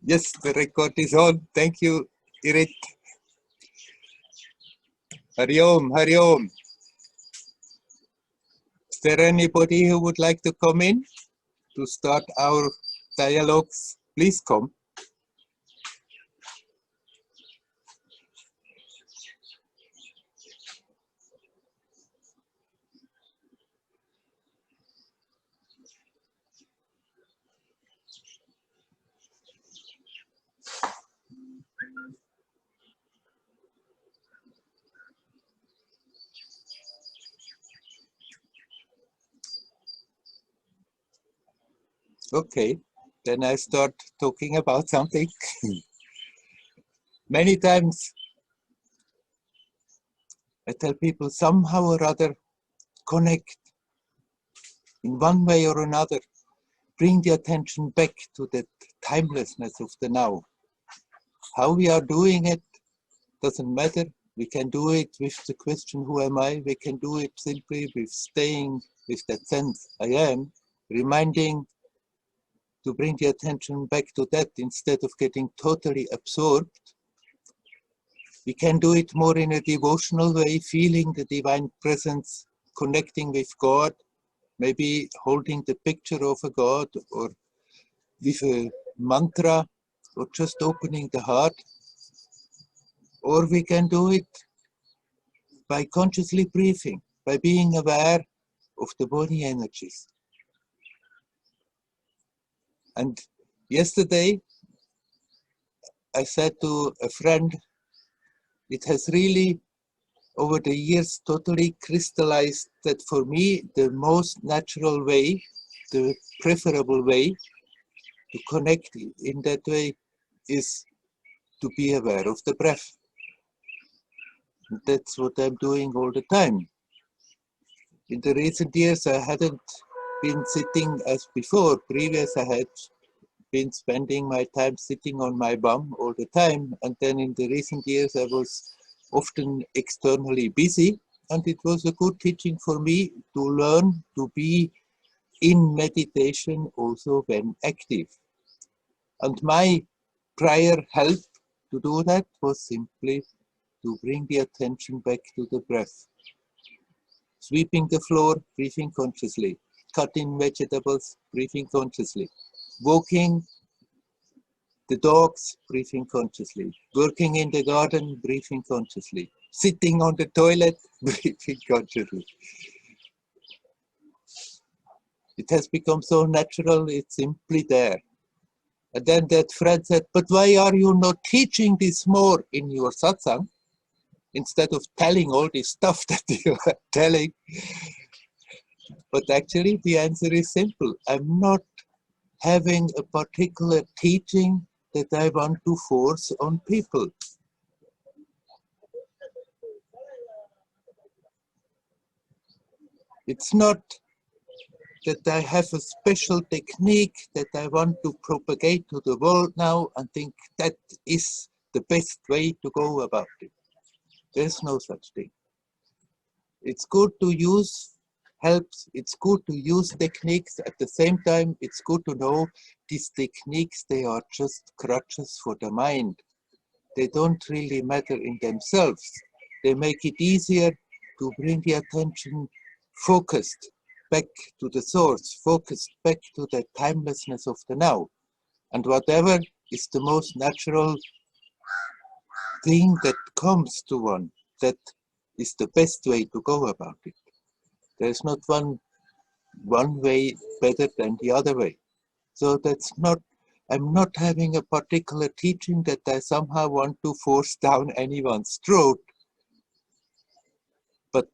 Yes, the record is on. Thank you, Irit. Hari Om, Hari Om. Is there anybody who would like to come in to start our dialogues? Please come. Okay, then I start talking about something. Many times I tell people somehow or other connect in one way or another. Bring the attention back to the timelessness of the now. How we are doing it doesn't matter. We can do it with the question, who am I? We can do it simply with staying with that sense, I am, reminding to bring the attention back to that instead of getting totally absorbed. We can do it more in a devotional way, feeling the divine presence, connecting with God, maybe holding the picture of a God or with a mantra or just opening the heart. Or we can do it by consciously breathing, by being aware of the body energies. And yesterday, I said to a friend, it has really, over the years, totally crystallized that for me, the most natural way, the preferable way to connect in that way is to be aware of the breath. And that's what I'm doing all the time. In the recent years, I hadn't been sitting as before. Previous, I had been spending my time sitting on my bum all the time. And then in the recent years, I was often externally busy. And it was a good teaching for me to learn to be in meditation also when active. And my prior help to do that was simply to bring the attention back to the breath. Sweeping the floor, breathing consciously. Cutting vegetables, breathing consciously. Walking the dogs, breathing consciously. Working in the garden, breathing consciously. Sitting on the toilet, breathing consciously. It has become so natural, it's simply there. And then that friend said, but why are you not teaching this more in your satsang? Instead of telling all this stuff that you are telling. But actually the answer is simple. I'm not having a particular teaching that I want to force on people. It's not that I have a special technique that I want to propagate to the world now and think that is the best way to go about it. There's no such thing. It's good to use helps, it's good to use techniques. At the same time, it's good to know these techniques, they are just crutches for the mind. They don't really matter in themselves. They make it easier to bring the attention focused back to the source, focused back to the timelessness of the now. And whatever is the most natural thing that comes to one, that is the best way to go about it. There's not one way better than the other way. So that's not, I'm not having a particular teaching that I somehow want to force down anyone's throat, but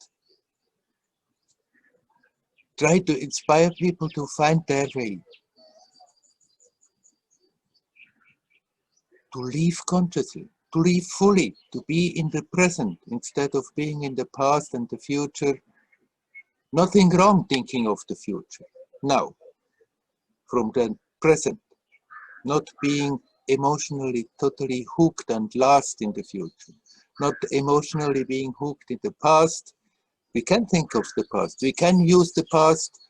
try to inspire people to find their way, to live consciously, to live fully, to be in the present instead of being in the past and the future. Nothing wrong thinking of the future. Now, from the present, not being emotionally totally hooked and lost in the future, not emotionally being hooked in the past. We can think of the past. We can use the past.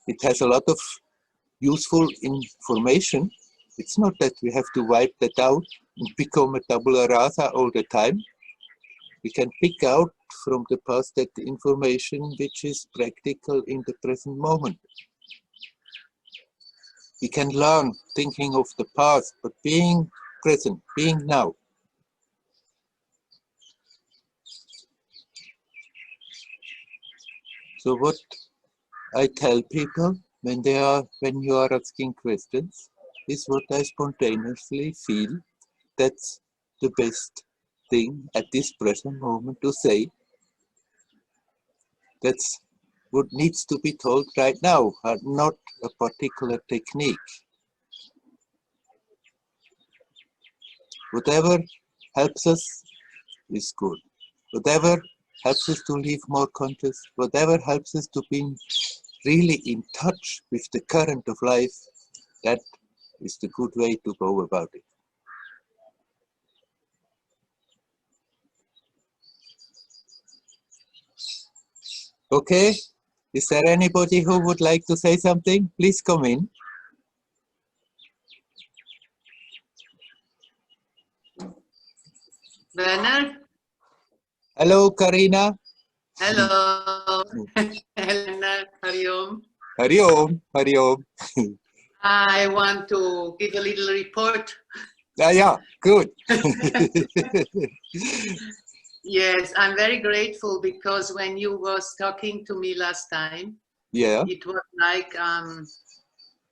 It has a lot of useful information, It's not that we have to wipe that out and become a tabula rasa all the time. We can pick out from the past that information which is practical in the present moment. We can learn thinking of the past, but being present, being now. So what I tell people when you are asking questions is what I spontaneously feel that's the best thing at this present moment to say. That's what needs to be told right now, not a particular technique. Whatever helps us is good. Whatever helps us to live more conscious, whatever helps us to be really in touch with the current of life, that is the good way to go about it. Okay, is there anybody who would like to say something? Please come in. Werner? Hello, Karina. Hello. Helena, Hari Om. Hari Om, Hari Om. I want to give a little report. Yeah, good. Yes, I'm very grateful because when you was talking to me last time, Yeah. it was like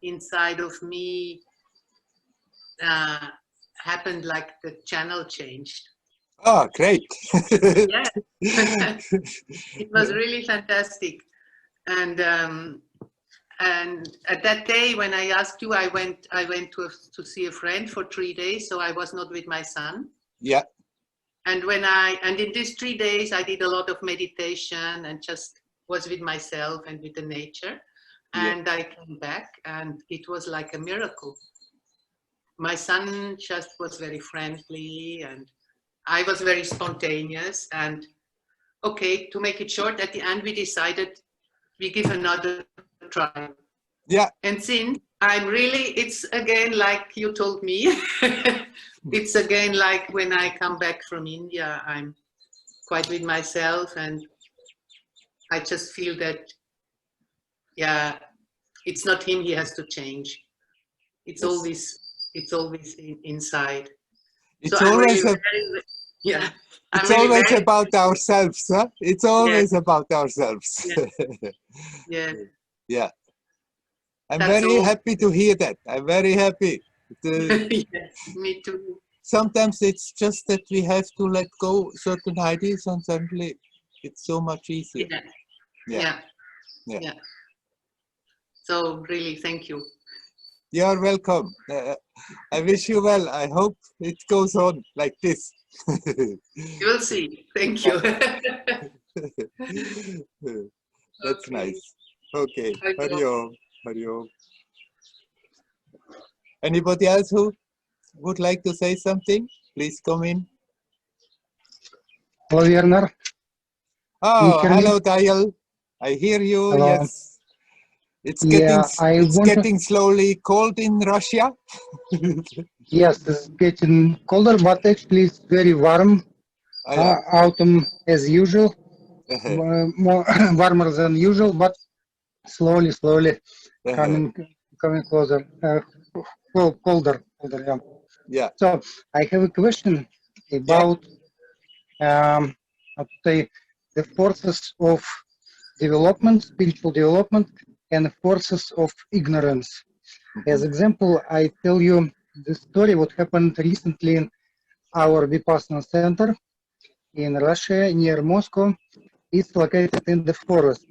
inside of me happened like the channel changed. Oh, great. Yeah. It was really fantastic. And at that day when I asked you, I went to see a friend for 3 days, so I was not with my son. Yeah. And in these 3 days, I did a lot of meditation and just was with myself and with the nature. And I came back and it was like a miracle. My son just was very friendly and I was very spontaneous. And okay, to make it short, at the end, we decided we give another try. Yeah. And since it's again like you told me, it's again like when I come back from India, I'm quite with myself and I just feel that, yeah, it's not him he has to change. It's always inside. It's so always I'm really yeah. It's always about ourselves, huh? It's always about ourselves. Yeah. Yeah. I'm very happy to hear that. I'm very happy. Yes, me too. Sometimes it's just that we have to let go certain ideas and suddenly it's so much easier. Yeah. So really, thank you. You're welcome. I wish you well. I hope it goes on like this. You'll see. Thank you. That's nice. Okay. Hari Om. Hari Om. Anybody else who would like to say something? Please come in. Hello, Werner. Oh, hello, Dayal. I hear you. Hello. Yes. It's getting slowly cold in Russia. Yes, it's getting colder, but actually it's very warm. Autumn as usual, more warmer than usual, but slowly coming closer, colder. Yeah. So I have a question about the forces of development, spiritual development, and the forces of ignorance. As example, I tell you the story what happened recently in our Vipassana center in Russia near Moscow. It's located in the forest,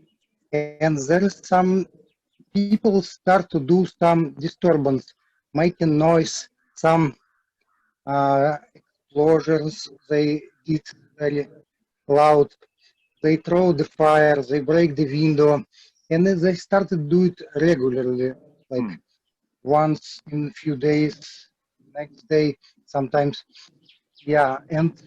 and there is some people start to do some disturbance, making noise, some explosions. They did very loud. They throw the fire, they break the window, and then they started to do it regularly, like once in a few days, next day, sometimes. Yeah, and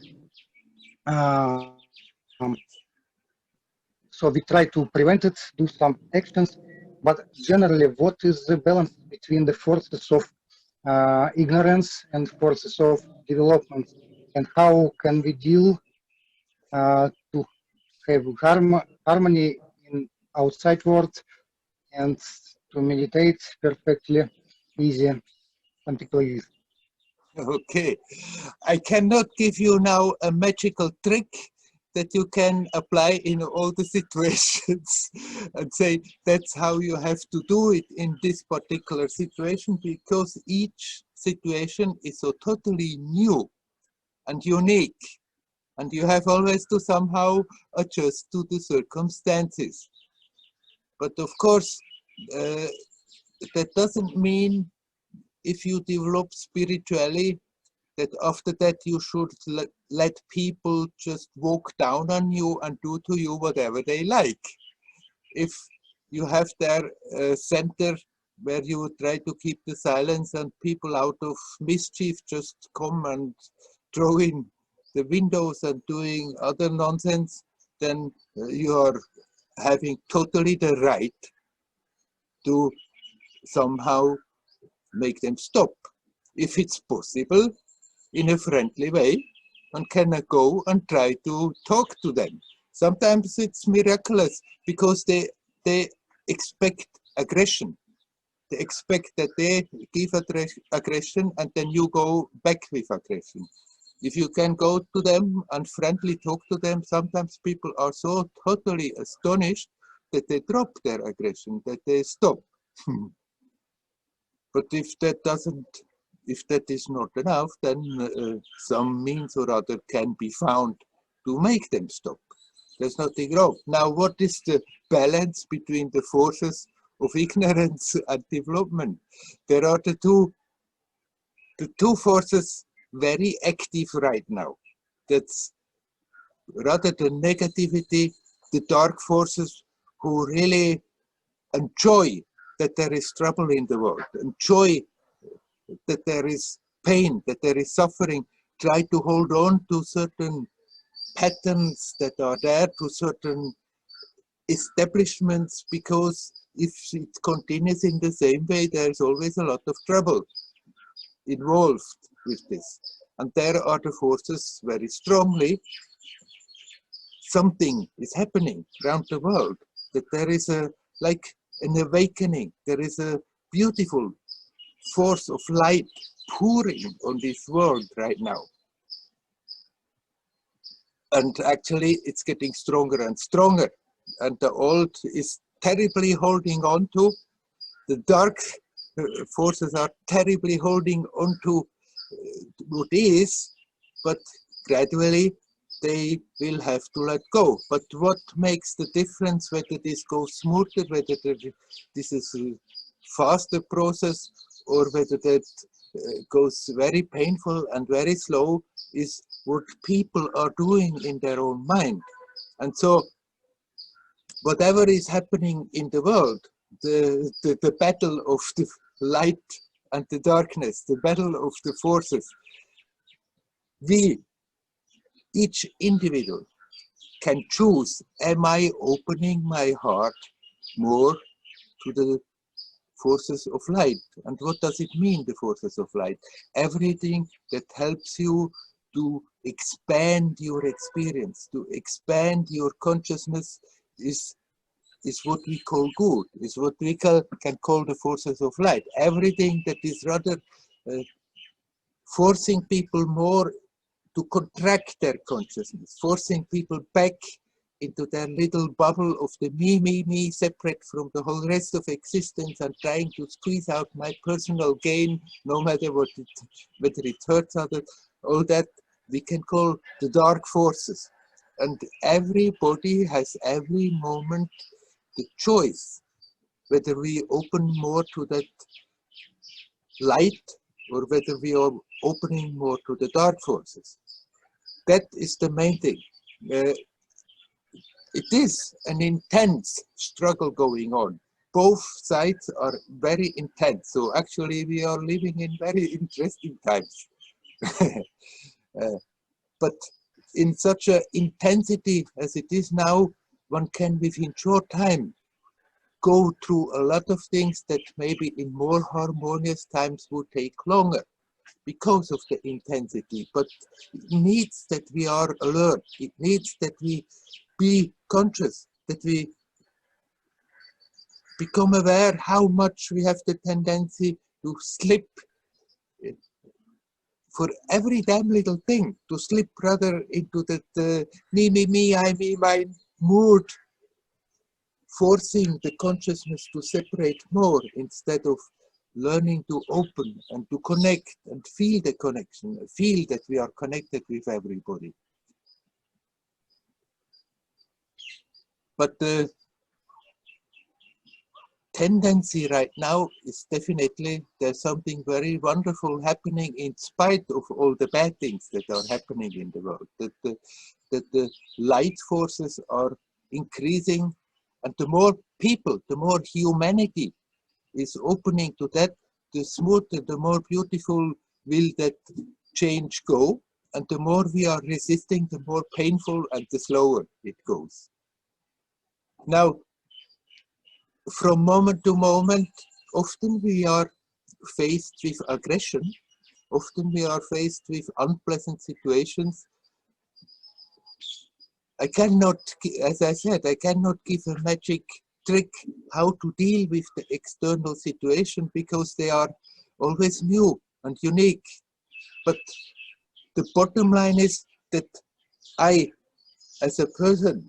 so we try to prevent it, do some actions, but generally, what is the balance between the forces of ignorance and forces of development, and how can we deal to have harmony in outside world and to meditate perfectly easy, something like this. Okay, I cannot give you now a magical trick that you can apply in all the situations and say that's how you have to do it in this particular situation, because each situation is so totally new and unique, and you have always to somehow adjust to the circumstances. But of course, that doesn't mean if you develop spiritually that after that you should let people just walk down on you and do to you whatever they like. If you have their center where you try to keep the silence and people out of mischief just come and throw in the windows and doing other nonsense, then you are having totally the right to somehow make them stop. If it's possible, in a friendly way, one can go and try to talk to them. Sometimes it's miraculous because they expect aggression. They expect that they give aggression and then you go back with aggression. If you can go to them and friendly talk to them, sometimes people are so totally astonished that they drop their aggression, that they stop. But if that is not enough, then some means or other can be found to make them stop. There's nothing wrong. Now, what is the balance between the forces of ignorance and development? There are the two forces very active right now. That's rather the negativity, the dark forces who really enjoy that there is trouble in the world, enjoy that there is pain, that there is suffering, try to hold on to certain patterns that are there, to certain establishments, because if it continues in the same way, there's always a lot of trouble involved with this. And there are the forces very strongly. Something is happening around the world, that there is like an awakening, there is a beautiful force of light pouring on this world right now. And actually it's getting stronger and stronger. And the old is terribly holding on to, the dark forces are terribly holding on to what is, but gradually they will have to let go. But what makes the difference, whether this goes smoother, whether this is a faster process, or whether that goes very painful and very slow, is what people are doing in their own mind. And so whatever is happening in the world, the battle of the light and the darkness, the battle of the forces, we, each individual, can choose, am I opening my heart more to the forces of light? And what does it mean, the forces of light? Everything that helps you to expand your experience, to expand your consciousness, is what we call good, is what we can call the forces of light. Everything that is rather forcing people more to contract their consciousness, forcing people back into their little bubble of the me, separate from the whole rest of existence, and trying to squeeze out my personal gain, no matter whether it hurts others, all that we can call the dark forces. And everybody has every moment the choice whether we open more to that light or whether we are opening more to the dark forces. That is the main thing. It is an intense struggle going on. Both sides are very intense. So actually we are living in very interesting times. But in such an intensity as it is now, one can within short time go through a lot of things that maybe in more harmonious times would take longer because of the intensity. But it needs that we are alert. It needs that we be conscious, that we become aware how much we have the tendency to slip for every damn little thing, to slip rather into the me, I, me, my mood, forcing the consciousness to separate more instead of learning to open and to connect and feel the connection, feel that we are connected with everybody. But the tendency right now is definitely there's something very wonderful happening in spite of all the bad things that are happening in the world, that the light forces are increasing, and the more people, the more humanity is opening to that, the smoother, the more beautiful will that change go, and the more we are resisting, the more painful and the slower it goes. Now, from moment to moment, often we are faced with aggression, often we are faced with unpleasant situations. I cannot, as I said, I cannot give a magic trick how to deal with the external situation because they are always new and unique. But the bottom line is that I, as a person,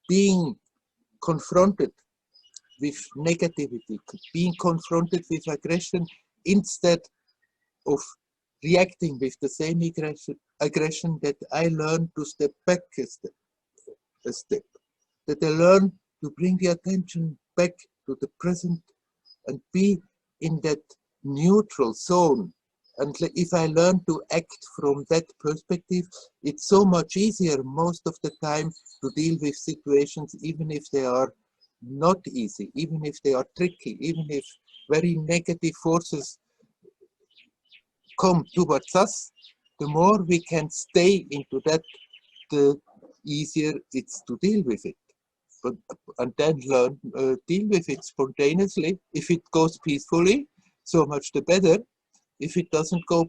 being confronted with negativity, being confronted with aggression, instead of reacting with the same aggression, that I learn to step back a step, that I learn to bring the attention back to the present and be in that neutral zone. And if I learn to act from that perspective, it's so much easier most of the time to deal with situations, even if they are not easy, even if they are tricky, even if very negative forces come towards us. The more we can stay into that, the easier it's to deal with it. But and then learn deal with it spontaneously. If it goes peacefully, so much the better. If it doesn't go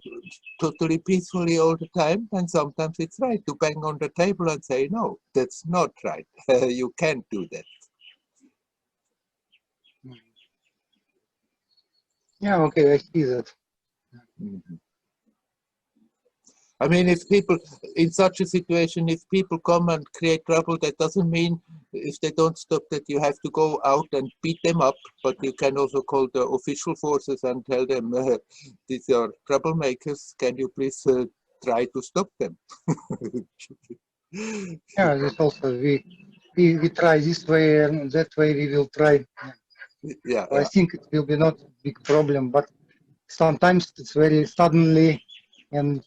totally peacefully all the time, then sometimes it's right to bang on the table and say, no, that's not right. You can't do that. Yeah, okay, I see that. Mhm. I mean, if people, in such a situation, if people come and create trouble, that doesn't mean if they don't stop that you have to go out and beat them up, but you can also call the official forces and tell them, these are troublemakers, can you please try to stop them? Yeah, this also we try this way and that way we will try. Yeah, I think it will be not a big problem, but sometimes it's very suddenly, and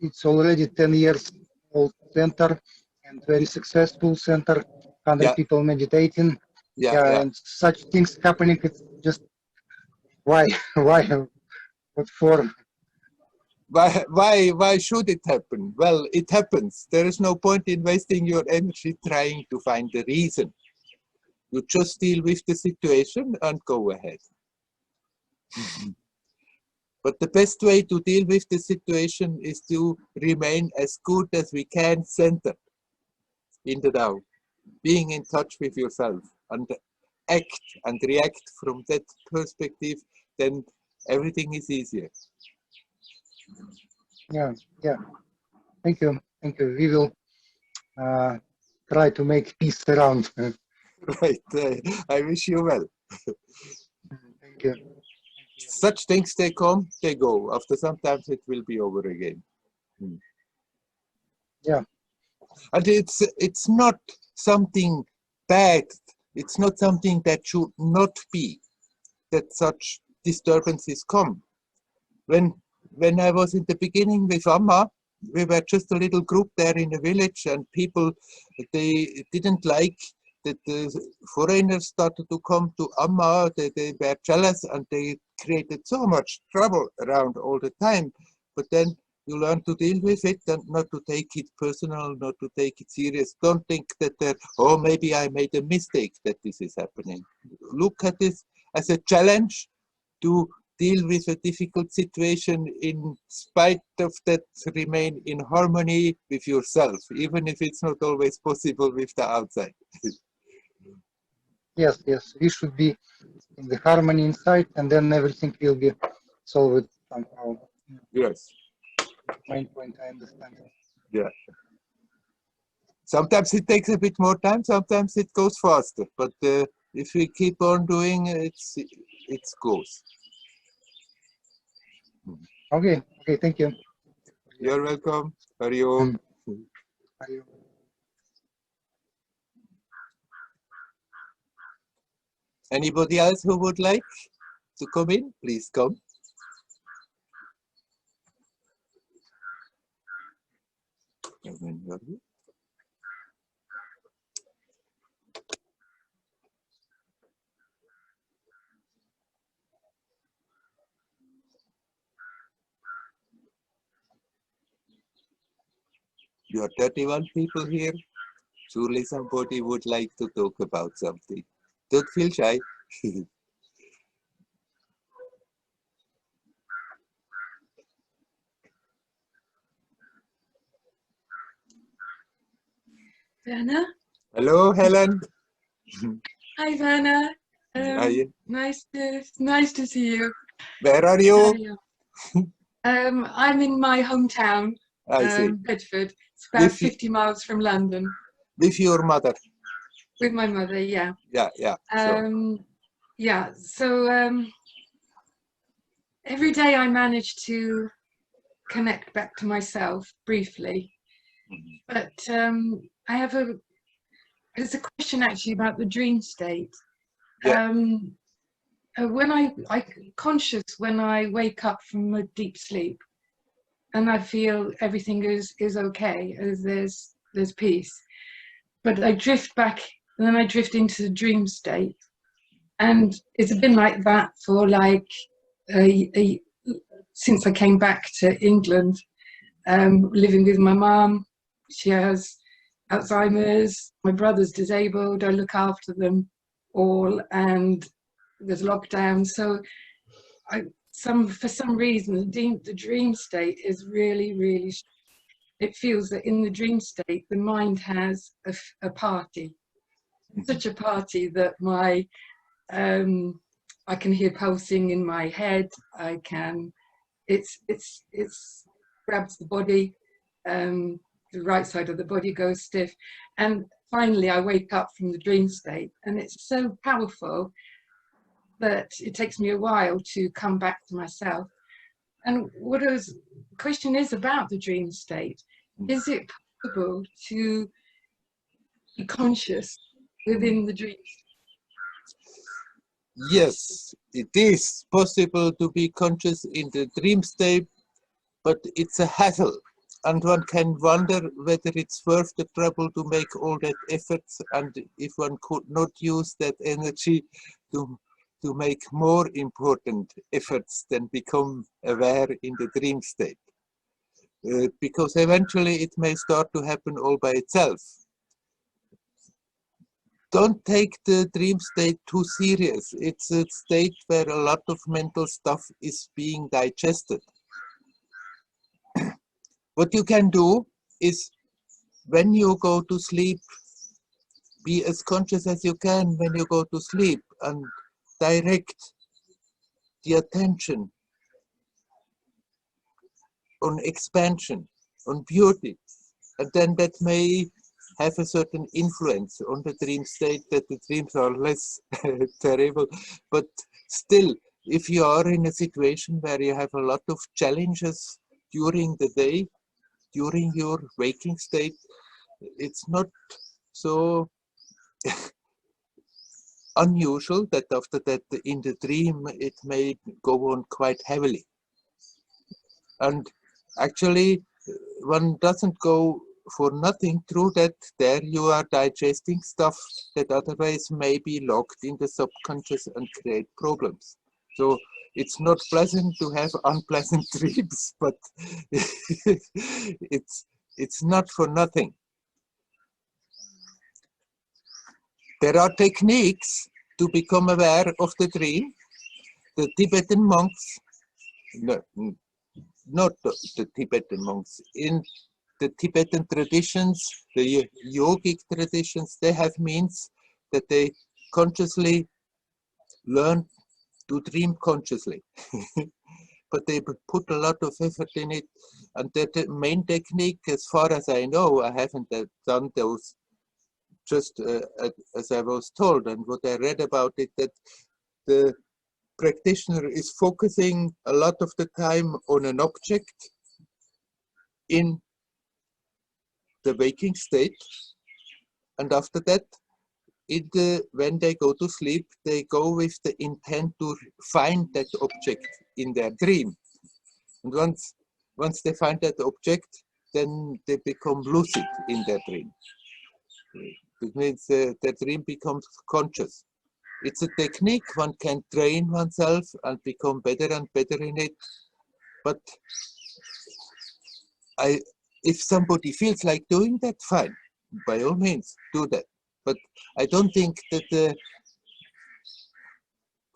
it's already 10 years old center and very successful center, 100 yeah, people meditating. yeah, Yeah, yeah. and such things happening. It's just why, why, what for? Why should it happen? Well, it happens. There is no point in wasting your energy trying to find the reason. You just deal with the situation and go ahead. But the best way to deal with the situation is to remain as good as we can centered in the Tao, being in touch with yourself and act and react from that perspective, then everything is easier. Yeah, yeah. Thank you, thank you. We will try to make peace around. Right. I wish you well. Thank you. Such things, they come, they go. After sometimes it will be over again. Yeah, And it's not something bad. It's not something that should not be, that such disturbances come. When I was in the beginning with Amma, we were just a little group there in a village, and people, they didn't like that the foreigners started to come to Amma. They were jealous and they created so much trouble around all the time. But then You learn to deal with it and not to take it personal, not to take it serious. Don't think that, oh, maybe I made a mistake that this is happening. Look at this as a challenge to deal with a difficult situation, in spite of that remain in harmony with yourself, even if it's not always possible with the outside. Yes, yes, we should be in the harmony inside, and then everything will be solved somehow. Yes. Main point, I understand. Yeah. Sometimes it takes a bit more time, sometimes it goes faster, but if we keep on doing it, it goes. Okay, okay, thank you. You're welcome. Hari Om. Hari Om. Anybody else who would like to come in, please come. You are 31 people here. Surely somebody would like to talk about something. Don't feel shy. Werner? Hello, Helen. Hi, Werner. Hi. Nice to see you. Where are How you? are you? I'm in my hometown, I see. Bedford. It's about With, 50 miles from London. with your mother. With my mother, yeah. Yeah, yeah. Yeah, so every day I manage to connect back to myself briefly. But I have there's a question actually about the dream state. Yeah. When I conscious when I wake up from a deep sleep, and I feel everything is okay, as there's peace. But I drift back, and then I drift into the dream state, and it's been like that for like since I came back to England, living with my mum. She has Alzheimer's. My brother's disabled. I look after them all, and there's lockdown. So for some reason, the dream state is really, it feels that in the dream state, the mind has a party, such a party that I can hear pulsing in my head. It's grabs the body, the right side of the body goes stiff. And finally I wake up from the dream state, and it's so powerful that it takes me a while to come back to myself. And the question is about the dream state. Is it possible to be conscious within the dream state? Yes, it is possible to be conscious in the dream state, but it's a hassle. And one can wonder whether it's worth the trouble to make all that efforts, and if one could not use that energy to make more important efforts than become aware in the dream state. Because eventually it may start to happen all by itself. Don't take the dream state too serious. It's a state where a lot of mental stuff is being digested. What you can do is, when you go to sleep, be as conscious as you can when you go to sleep, and direct the attention on expansion, on beauty. And then that may have a certain influence on the dream state, that the dreams are less terrible. But still, if you are in a situation where you have a lot of challenges during the day, during your waking state, it's not so unusual that after that in the dream it may go on quite heavily. And actually one doesn't go for nothing through that. There you are digesting stuff that otherwise may be locked in the subconscious and create problems. So it's not pleasant to have unpleasant dreams, but it's not for nothing. There are techniques to become aware of the dream. The Tibetan monks, no, not the Tibetan monks, in the Tibetan traditions, the yogic traditions, they have means that they consciously learn to dream consciously. But they put a lot of effort in it. And the main technique, as far as I know, I haven't done those, just as I was told and what I read about it, that the practitioner is focusing a lot of the time on an object in the waking state, and after that, when they go to sleep, they go with the intent to find that object in their dream. And once they find that object, then they become lucid in their dream. It means their dream becomes conscious. It's a technique one can train oneself and become better and better in it. But if somebody feels like doing that, fine, by all means, do that. But I don't think that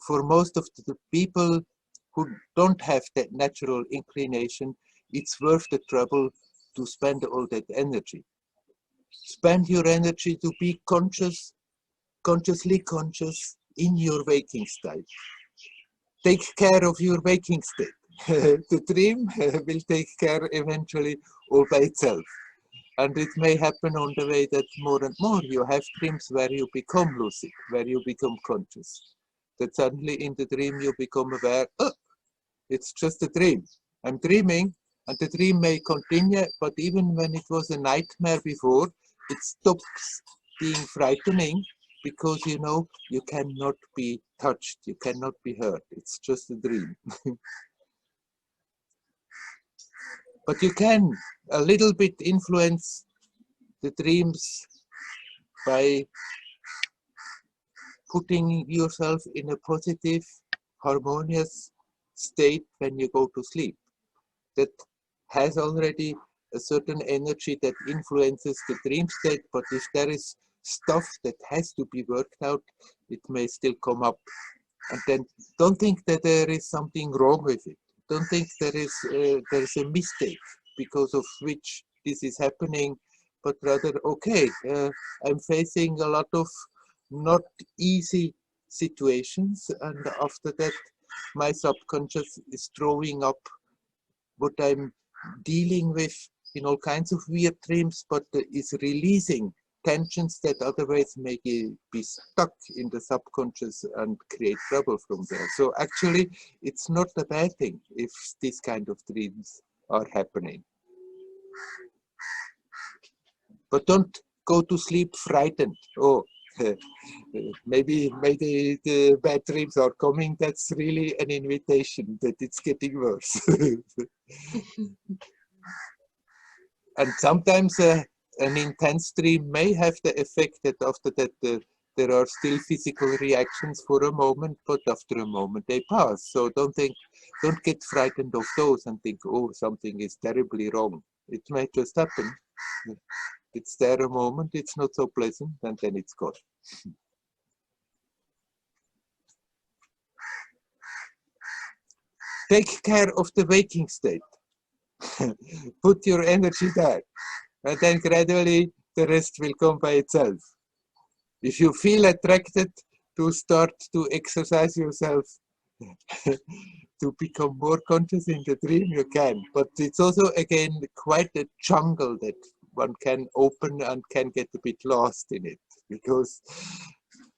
for most of the people who don't have that natural inclination, it's worth the trouble to spend all that energy. Spend your energy to be conscious, consciously conscious in your waking state. Take care of your waking state. The dream will take care eventually all by itself. And it may happen on the way that more and more you have dreams where you become lucid, where you become conscious. That suddenly in the dream you become aware, oh, it's just a dream. I'm dreaming, and the dream may continue, but even when it was a nightmare before, it stops being frightening because you know you cannot be touched, you cannot be hurt. It's just a dream. But you can a little bit influence the dreams by putting yourself in a positive, harmonious state when you go to sleep. That has already a certain energy that influences the dream state, but if there is stuff that has to be worked out, it may still come up. And then don't think that there is something wrong with it. Don't think there is a mistake because of which this is happening, but rather, okay, I'm facing a lot of not easy situations, and after that, my subconscious is throwing up what I'm dealing with in all kinds of weird dreams, but is releasing tensions that otherwise may be stuck in the subconscious and create trouble from there. So actually, it's not a bad thing if these kind of dreams are happening. But don't go to sleep frightened. Oh, maybe the bad dreams are coming. That's really an invitation that it's getting worse. And sometimes an intense dream may have the effect that after that there are still physical reactions for a moment, but after a moment they pass. So don't get frightened of those and think, oh, something is terribly wrong. It may just happen. It's there a moment, it's not so pleasant, and then it's gone. Take care of the waking state. Put your energy there, and then gradually the rest will come by itself. If you feel attracted to start to exercise yourself, to become more conscious in the dream, you can. But it's also, again, quite a jungle that one can open and can get a bit lost in it. Because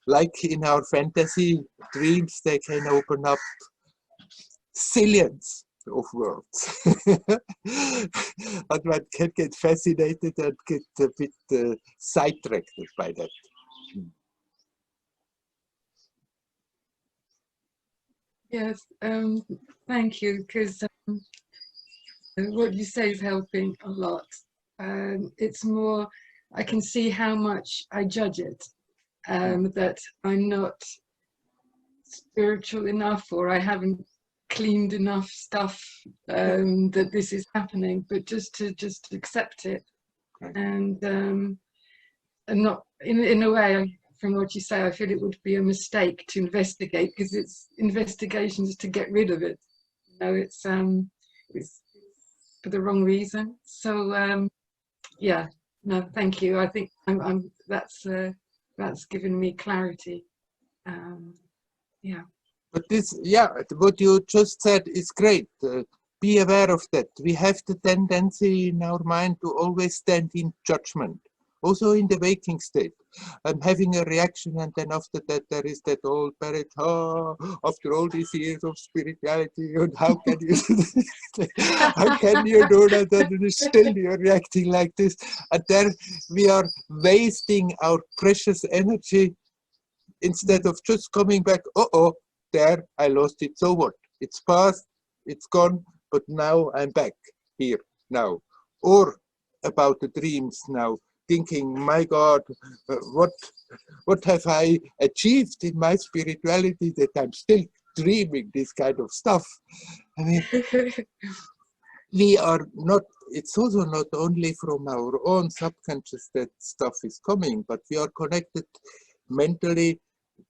like in our fantasy dreams, they can open up zillions of worlds. And one can get fascinated and get a bit sidetracked by that. Yes, thank you, because what you say is helping a lot. It's more, I can see how much I judge it, that I'm not spiritual enough, or I haven't cleaned enough stuff that this is happening, but just to accept it. Right. And not in a way, from what you say, I feel it would be a mistake to investigate, because it's investigations to get rid of it. You know, it's for the wrong reason. So yeah, no, thank you. I think that's given me clarity. Yeah. But this, yeah, what you just said is great. Be aware of that. We have the tendency in our mind to always stand in judgment, also in the waking state. I'm having a reaction, and then after that there is that old parrot, after all these years of spirituality, and how can you how can you do that, and still you're reacting like this? And there we are wasting our precious energy instead of just coming back, there, I lost it, so what? It's past, it's gone, but now I'm back here now. Or about the dreams now, thinking, my God, what have I achieved in my spirituality that I'm still dreaming this kind of stuff? I mean, we are not, it's also not only from our own subconscious that stuff is coming, but we are connected mentally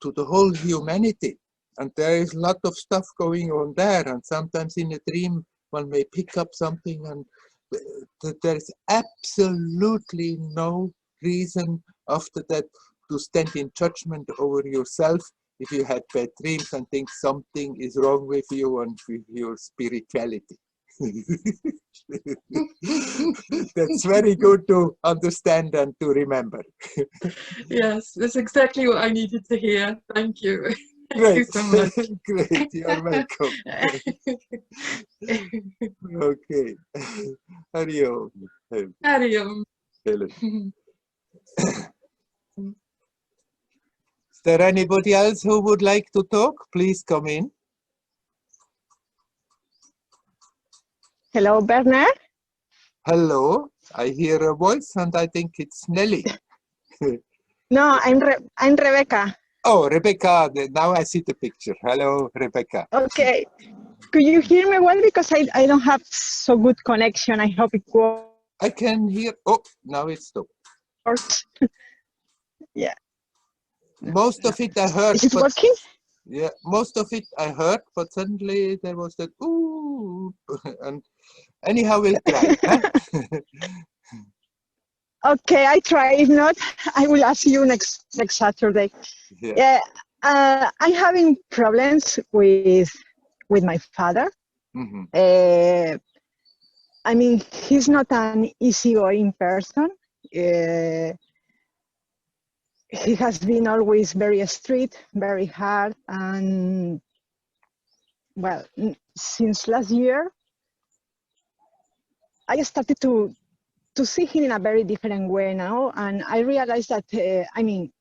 to the whole humanity. And there is a lot of stuff going on there. And sometimes in a dream, one may pick up something, and there is absolutely no reason after that to stand in judgment over yourself if you had bad dreams and think something is wrong with you and with your spirituality. That's very good to understand and to remember. Yes, that's exactly what I needed to hear. Thank you. Great. Thank you so much. Great, you're welcome. Okay. Hariom. Hariom. Helen. Is there anybody else who would like to talk? Please come in. Hello, Werner. Hello. I hear a voice and I think it's Nelly. No, I'm Rebecca. Oh, Rebecca. Now I see the picture. Hello, Rebecca. Okay. Could you hear me well? Because I don't have so good connection. I hope it I can hear. Oh, now it's stopped. works. Yeah. Most of it I heard. Is it working? Yeah, most of it I heard, but suddenly there was that ooh, and anyhow we'll try. Huh? Okay, I try. If not, I will ask you next Saturday. Yeah. I'm having problems with my father. Mm-hmm. I mean, he's not an easygoing person. He has been always very strict, very hard, and well, since last year, I started to see him in a very different way now, and I realized that, I mean,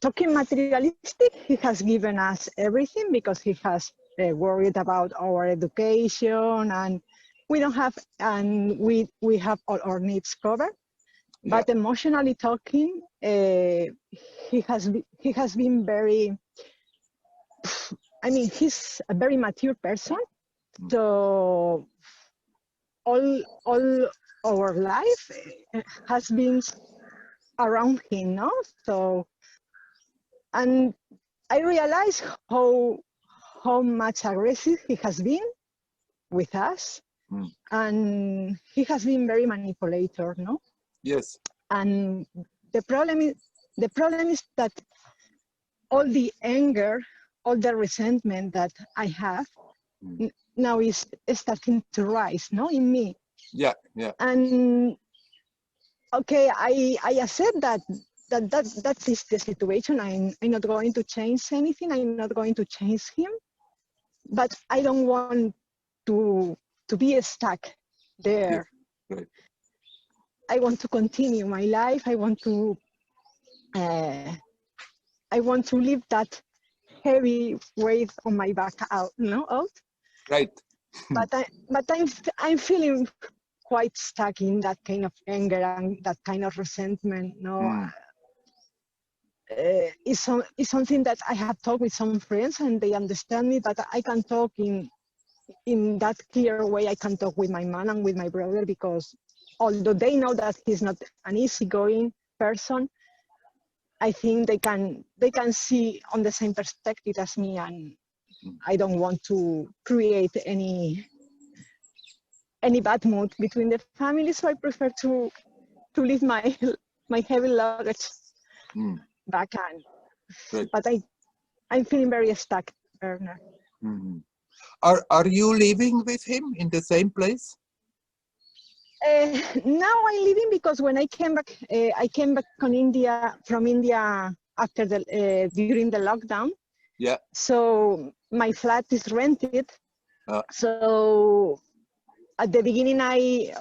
talking materialistic, he has given us everything because he has worried about our education, and we don't have, and we have all our needs covered. Yeah. But emotionally talking, he has been very, I mean, he's a very mature person. So all our life has been around him, no? So, and I realized how much aggressive he has been with us, and he has been very manipulator, no? Yes. And the problem is that all the anger, all the resentment that I have now is starting to rise, no, in me. Yeah, yeah. And okay, I accept that is the situation. I'm not going to change anything. I'm not going to change him, but I don't want to be stuck there. Yeah, right. I want to continue my life. I want to leave that heavy weight on my back out. Right. But I'm feeling quite stuck in that kind of anger and that kind of resentment. is something that I have talked with some friends and they understand me, but I can talk in that clear way. I can talk with my mom and with my brother, because although they know that he's not an easygoing person, I think they can see on the same perspective as me, and I don't want to create any bad mood between the families. So I prefer to leave my heavy luggage back on. Right. But I'm feeling very stuck, Werner. Are you living with him in the same place? Now I'm leaving because when I came back from India after during the lockdown. Yeah. So my flat is rented. Ah. So at the beginning, I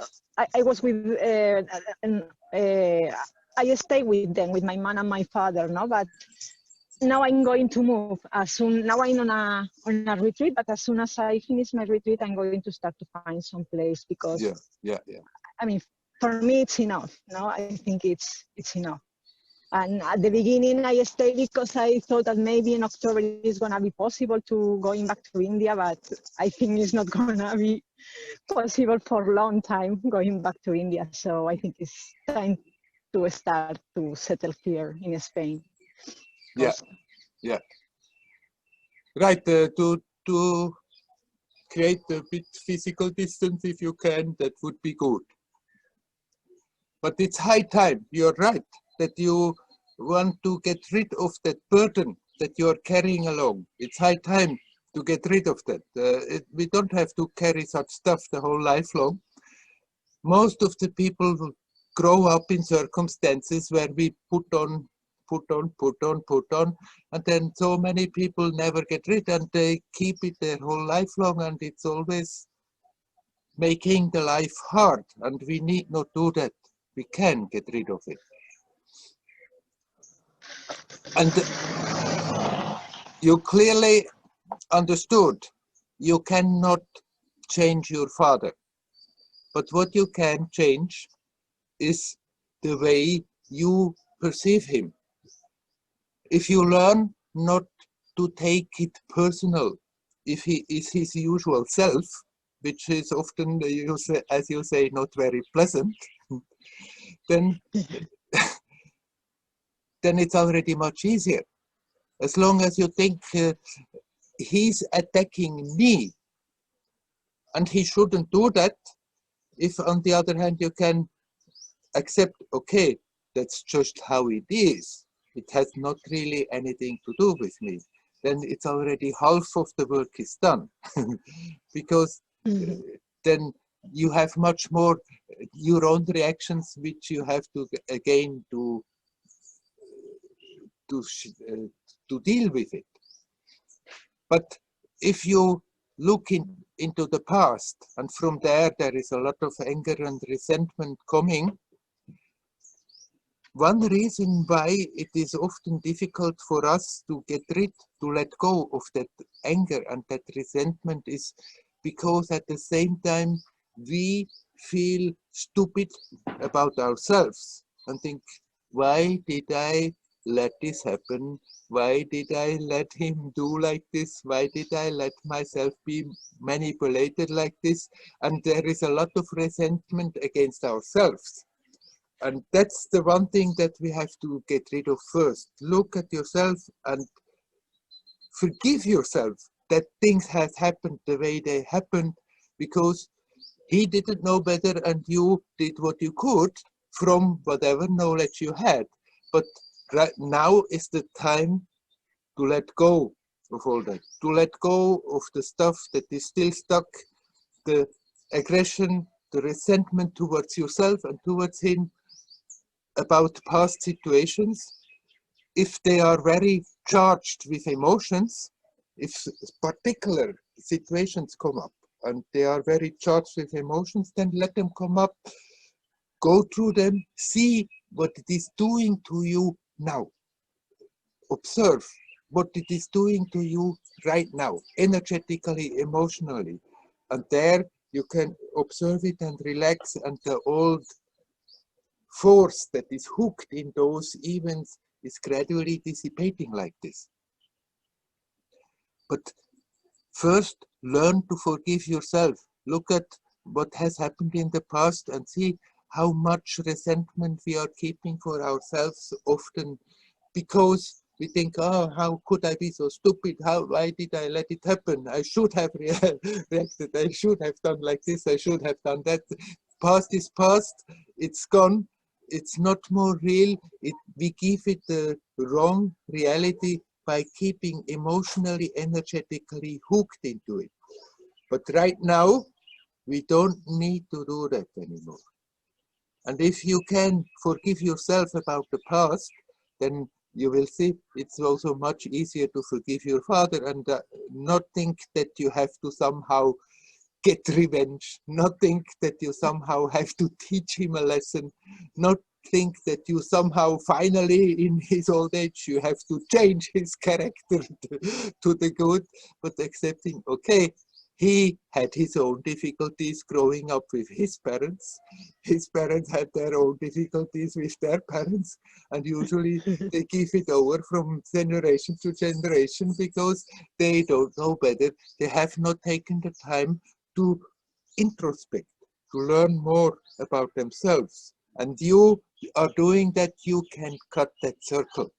was with I stay with them, with my mom and my father, no. But now I'm going to move as soon. Now I'm on a retreat, but as soon as I finish my retreat, I'm going to start to find some place, because Yeah. I mean, for me, it's enough. No, I think it's enough. And at the beginning, I stayed because I thought that maybe in October it's gonna be possible to going back to India, but I think it's not gonna be possible for a long time going back to India. So I think it's time to start to settle here in Spain. Yeah. Right. To create a bit physical distance, if you can, that would be good. But it's high time. You're right that you want to get rid of that burden that you're carrying along. It's high time to get rid of that. We don't have to carry such stuff the whole life long. Most of the people grow up in circumstances where we put on, and then so many people never get rid, and they keep it their whole life long, and it's always making the life hard, and we need not do that. We can get rid of it. And you clearly understood you cannot change your father, but what you can change is the way you perceive him. If you learn not to take it personal, if he is his usual self, which is often, as you say, not very pleasant, then it's already much easier. As long as you think he's attacking me, and he shouldn't do that. If on the other hand you can accept, okay, that's just how it is, it has not really anything to do with me, then it's already half of the work is done. Because then you have much more your own reactions, which you have to again to deal with it. But if you look into the past, and from there is a lot of anger and resentment coming, one reason why it is often difficult for us to let go of that anger and that resentment is because at the same time we feel stupid about ourselves and think, why did I let this happen? Why did I let him do like this? Why did I let myself be manipulated like this? And there is a lot of resentment against ourselves. And that's the one thing that we have to get rid of first. Look at yourself and forgive yourself that things have happened the way they happened, because he didn't know better and you did what you could from whatever knowledge you had. But right now is the time to let go of all that, to let go of the stuff that is still stuck, the aggression, the resentment towards yourself and towards him about past situations. If they are very charged with emotions, if particular situations come up and they are very charged with emotions, then let them come up, go through them, see what it is doing to you now. Observe what it is doing to you right now, energetically, emotionally. And there you can observe it and relax, and the old force that is hooked in those events is gradually dissipating like this. But first, learn to forgive yourself. Look at what has happened in the past and see how much resentment we are keeping for ourselves, often because we think, oh, how could I be so stupid? Why did I let it happen? I should have reacted. I should have done like this. I should have done that. Past is past. It's gone. It's not more real. We give it the wrong reality by keeping emotionally, energetically hooked into it. But right now, we don't need to do that anymore. And if you can forgive yourself about the past, then you will see it's also much easier to forgive your father and not think that you have to somehow get revenge, not think that you somehow have to teach him a lesson, not think that you somehow finally in his old age you have to change his character to the good, but accepting, okay, he had his own difficulties growing up with his parents. His parents had their own difficulties with their parents, and usually they give it over from generation to generation because they don't know better. They have not taken the time to introspect, to learn more about themselves. And you are doing that, you can cut that circle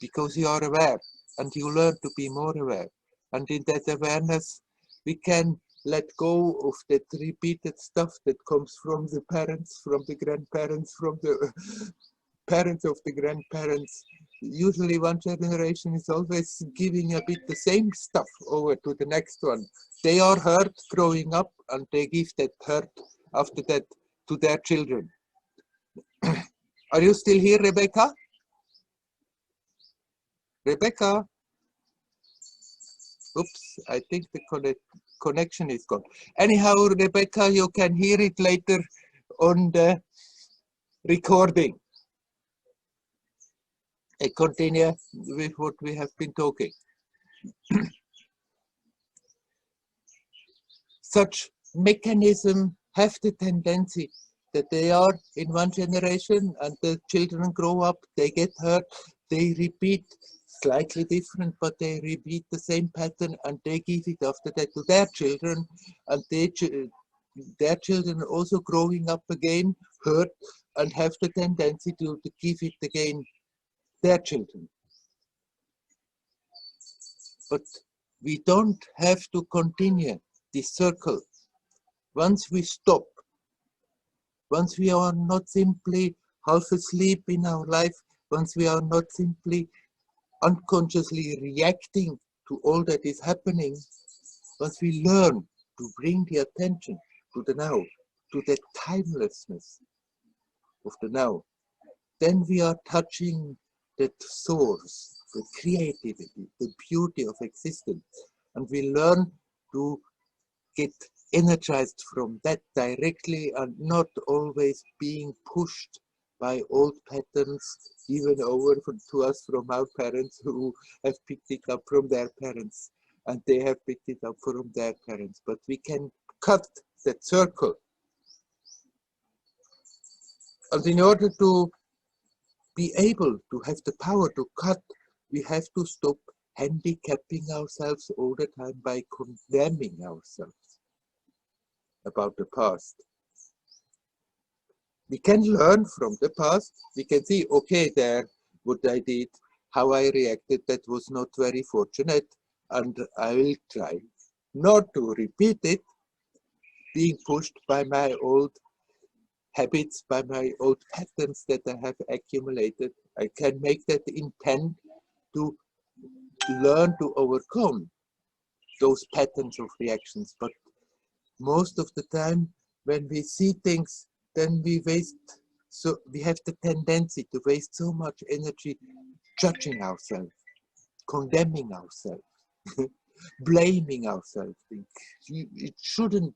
because you are aware and you learn to be more aware. And in that awareness, we can let go of that repeated stuff that comes from the parents, from the grandparents, from the parents of the grandparents. Usually one generation is always giving a bit the same stuff over to the next one. They are hurt growing up and they give that hurt after that to their children. Are you still here, Rebecca? Rebecca? Oops, I think the connection is gone. Anyhow, Rebecca, you can hear it later on the recording. I continue with what we have been talking. Such mechanisms have the tendency that they are in one generation and the children grow up, they get hurt, they repeat slightly different, but they repeat the same pattern and they give it after that to their children, and their children also growing up again, hurt, and have the tendency to give it again their children. But we don't have to continue this circle. Once we stop, once we are not simply half asleep in our life, once we are not simply unconsciously reacting to all that is happening, once we learn to bring the attention to the now, to the timelessness of the now, then we are touching that source, the creativity, the beauty of existence, and we learn to get energized from that directly and not always being pushed by old patterns given over to us from our parents who have picked it up from their parents and they have picked it up from their parents. But we can cut that circle. And in order to be able to have the power to cut, we have to stop handicapping ourselves all the time by condemning ourselves about the past. We can learn from the past. We can see, okay, there, what I did, how I reacted, that was not very fortunate, and I will try not to repeat it, being pushed by my old habits, by my old patterns that I have accumulated. I can make that intent to learn to overcome those patterns of reactions. But most of the time, when we see things, then we waste, so we have the tendency to waste so much energy judging ourselves, condemning ourselves, blaming ourselves. It shouldn't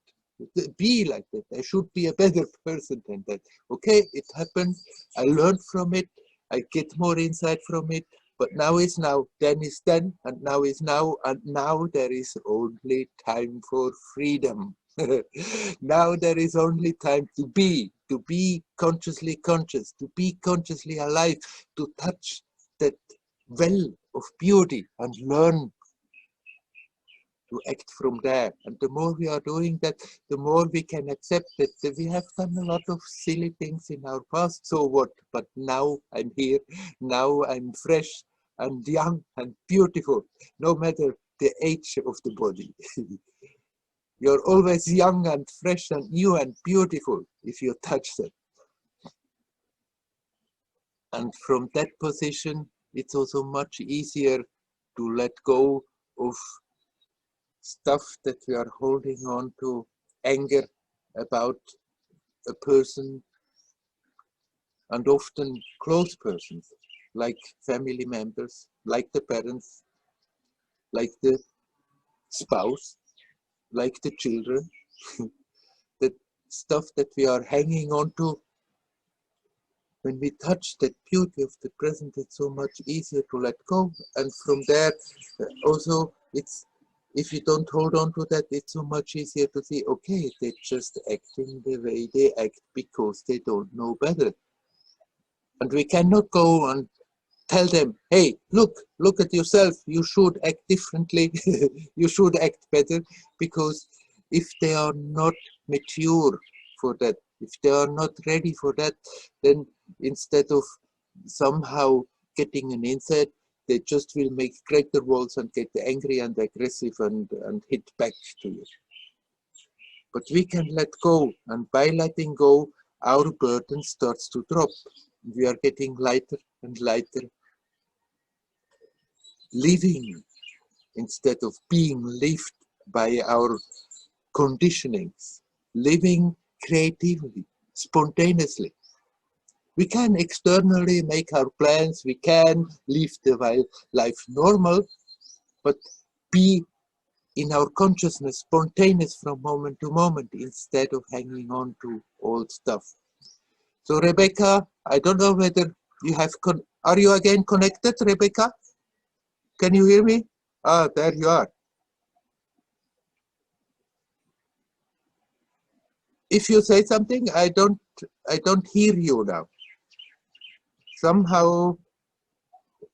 be like that. I should be a better person than that. Okay, it happened. I learned from it. I get more insight from it. But now is now, then is then, and now is now, and now there is only time for freedom. Now there is only time to be consciously conscious, to be consciously alive, to touch that well of beauty and learn to act from there. And the more we are doing that, the more we can accept that we have done a lot of silly things in our past. So what? But now I'm here. Now I'm fresh and young and beautiful, no matter the age of the body. You're always young and fresh and new and beautiful if you touch that. And from that position, it's also much easier to let go of stuff that we are holding on to, anger about a person, and often close persons, like family members, like the parents, like the spouse, like the children. That stuff that we are hanging on to, when we touch that beauty of the present, it's so much easier to let go. And from there, also, it's, if you don't hold on to that, it's so much easier to see, okay, they're just acting the way they act because they don't know better. And we cannot go and tell them, hey, look at yourself, you should act differently, you should act better, because if they are not mature for that, if they are not ready for that, then instead of somehow getting an insight, they just will make greater walls and get angry and aggressive and hit back to you. But we can let go, and by letting go, our burden starts to drop. We are getting lighter and lighter, living instead of being lived by our conditionings, living creatively, spontaneously. We can externally make our plans, we can live the life normal, but be in our consciousness spontaneous from moment to moment instead of hanging on to old stuff. So Rebecca, I don't know whether you have, are you again connected, Rebecca? Can you hear me? Ah, there you are. If you say something, I don't hear you now. Somehow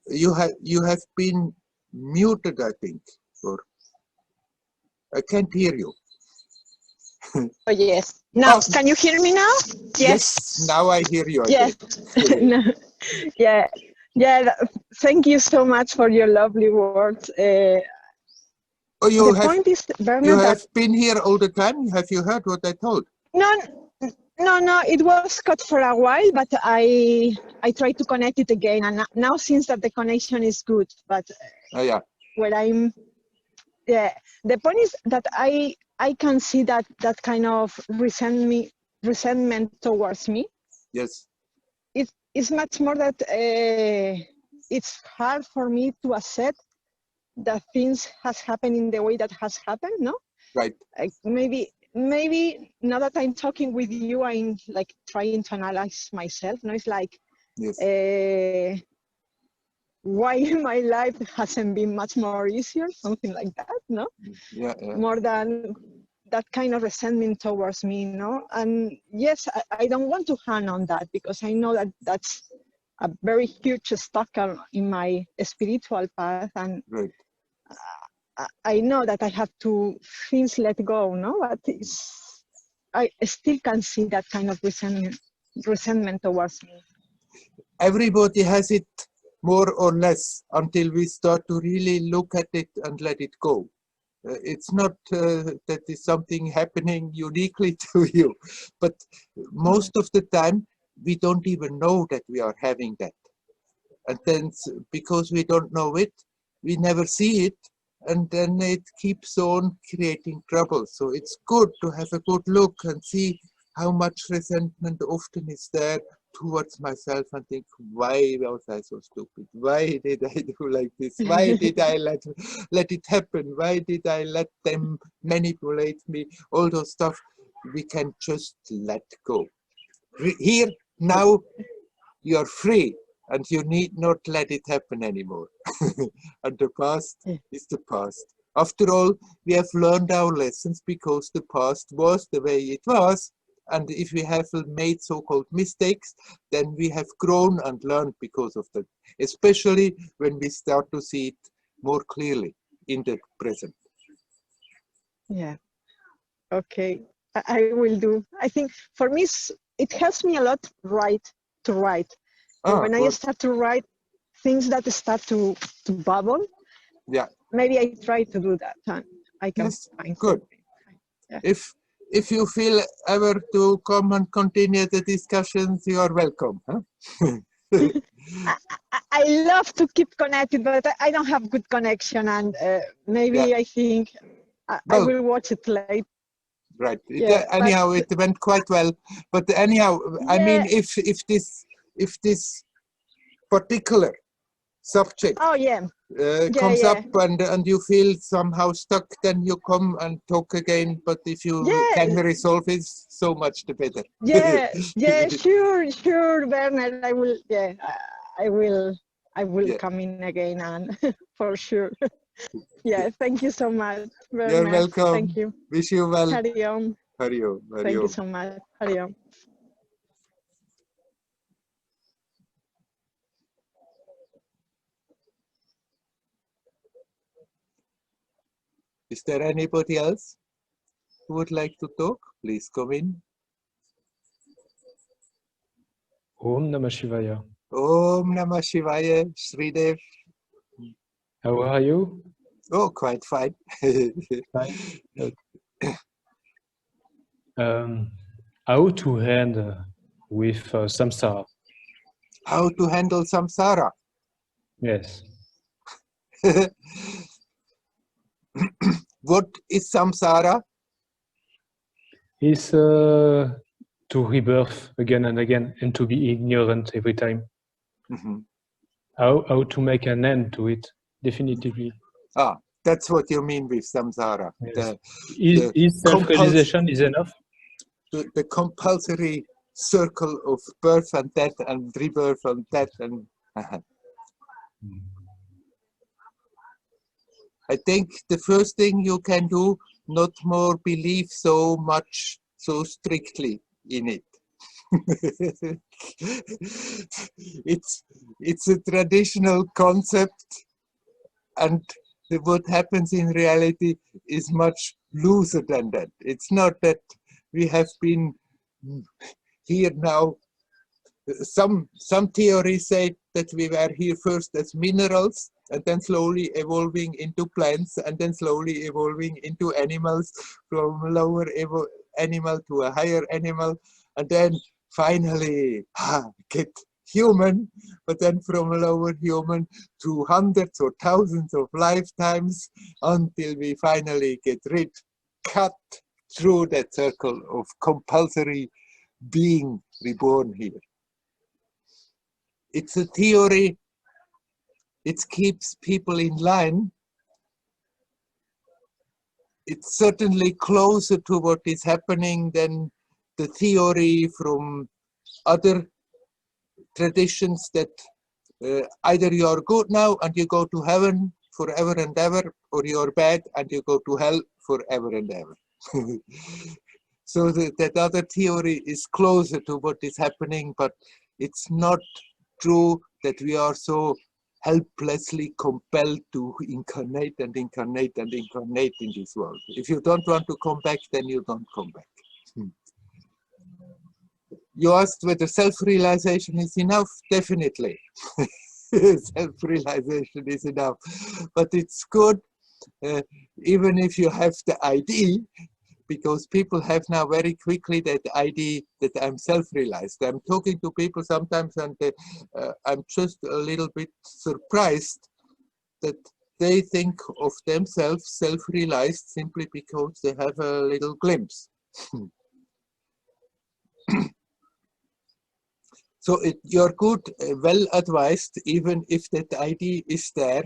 you have been muted, I think, or I can't hear you. Oh, yes. Now, Oh, can you hear me now? yes, now I hear you again. Yes. No. Yeah. Yeah. Thank you so much for your lovely words. Oh, The point is, Werner, you that have been here all the time? Have you heard what I told? no, it was cut for a while, but I tried to connect it again, and now seems that the connection is good. But Oh, yeah. where I'm, yeah, the point is that I can see that kind of resentment towards me. Yes. It's much more that it's hard for me to accept that things has happened in the way that has happened, no? Right. Like maybe now that I'm talking with you, I'm like trying to analyze myself. No, it's like, yes. Why my life hasn't been much more easier, something like that, no? Yeah. More than that kind of resentment towards me, no? And yes, I don't want to hang on that, because I know that that's a very huge stalker in my spiritual path, and right. I know that I have to things let go, no? But I still can see that kind of resentment towards me. Everybody has it more or less until we start to really look at it and let it go. It's not that is something happening uniquely to you, but most of the time we don't even know that we are having that. And then because we don't know it, we never see it, and then it keeps on creating trouble. So it's good to have a good look and see how much resentment often is there towards myself, and think, why was I so stupid? Why did I do like this? Why did I let it happen? Why did I let them manipulate me? All those stuff we can just let go. Here, now, you are free, and you need not let it happen anymore. And the past is the past. After all, we have learned our lessons because the past was the way it was, And if we have made so-called mistakes, then we have grown and learned because of that, especially when we start to see it more clearly in the present. Yeah. Okay. I will do. I think for me, it helps me a lot to write. And when I Good. start to write, things that start to bubble, Yeah. maybe I try to do that and I can Yes. find Good. something. Yeah. If you feel ever to come and continue the discussions, you are welcome. Huh? I love to keep connected, but I don't have good connection, and maybe Yeah. I think I Well, will watch it later. right. Yeah, Anyhow, it went quite well. But anyhow, I mean, yeah. if this particular subject Oh yeah, comes yeah. up and you feel somehow stuck, then you come and talk again. But if you can Yeah, resolve it, so much the better. yeah. Sure, Werner. I will. Yeah, I will Yeah. come in again, and for sure. Yeah. Thank you so much, You're Werner. welcome. Thank you. Wish you well. Hari Om. Hari Om. Hari Thank you Om. so much. Hari Om. Is there anybody else who would like to talk? Please come in. Om Namah Shivaya. Om Namah Shivaya, Sridev. How are you? Oh, quite fine. Fine. How to handle with samsara? How to handle samsara? Yes. What is samsara? Is to rebirth again and again and to be ignorant every time. Mhm. How to make an end to it, definitively. Ah, that's what you mean with samsara. Yes. The Is self-realization is enough? the compulsory circle of birth and death and rebirth and death and I think the first thing you can do, not more believe so much, so strictly in it. It's a traditional concept, and what happens in reality is much looser than that. It's not that we have been here now. Some theories say that we were here first as minerals and then slowly evolving into plants and then slowly evolving into animals, from a lower animal to a higher animal, and then finally get human, but then from a lower human to hundreds or thousands of lifetimes until we finally get cut through that circle of compulsory being reborn here. It's a theory, it keeps people in line. It's certainly closer to what is happening than the theory from other traditions that either you are good now and you go to heaven forever and ever, or you are bad and you go to hell forever and ever. So that other theory is closer to what is happening, but it's not true that we are so helplessly compelled to incarnate and incarnate and incarnate in this world. If you don't want to come back, then you don't come back. You asked whether self-realization is enough. Definitely. Self-realization is enough. But it's good, even if you have the idea, because people have now very quickly that idea that I'm self-realized. I'm talking to people sometimes and I'm just a little bit surprised that they think of themselves self-realized simply because they have a little glimpse. So you're good, well advised, even if that idea is there,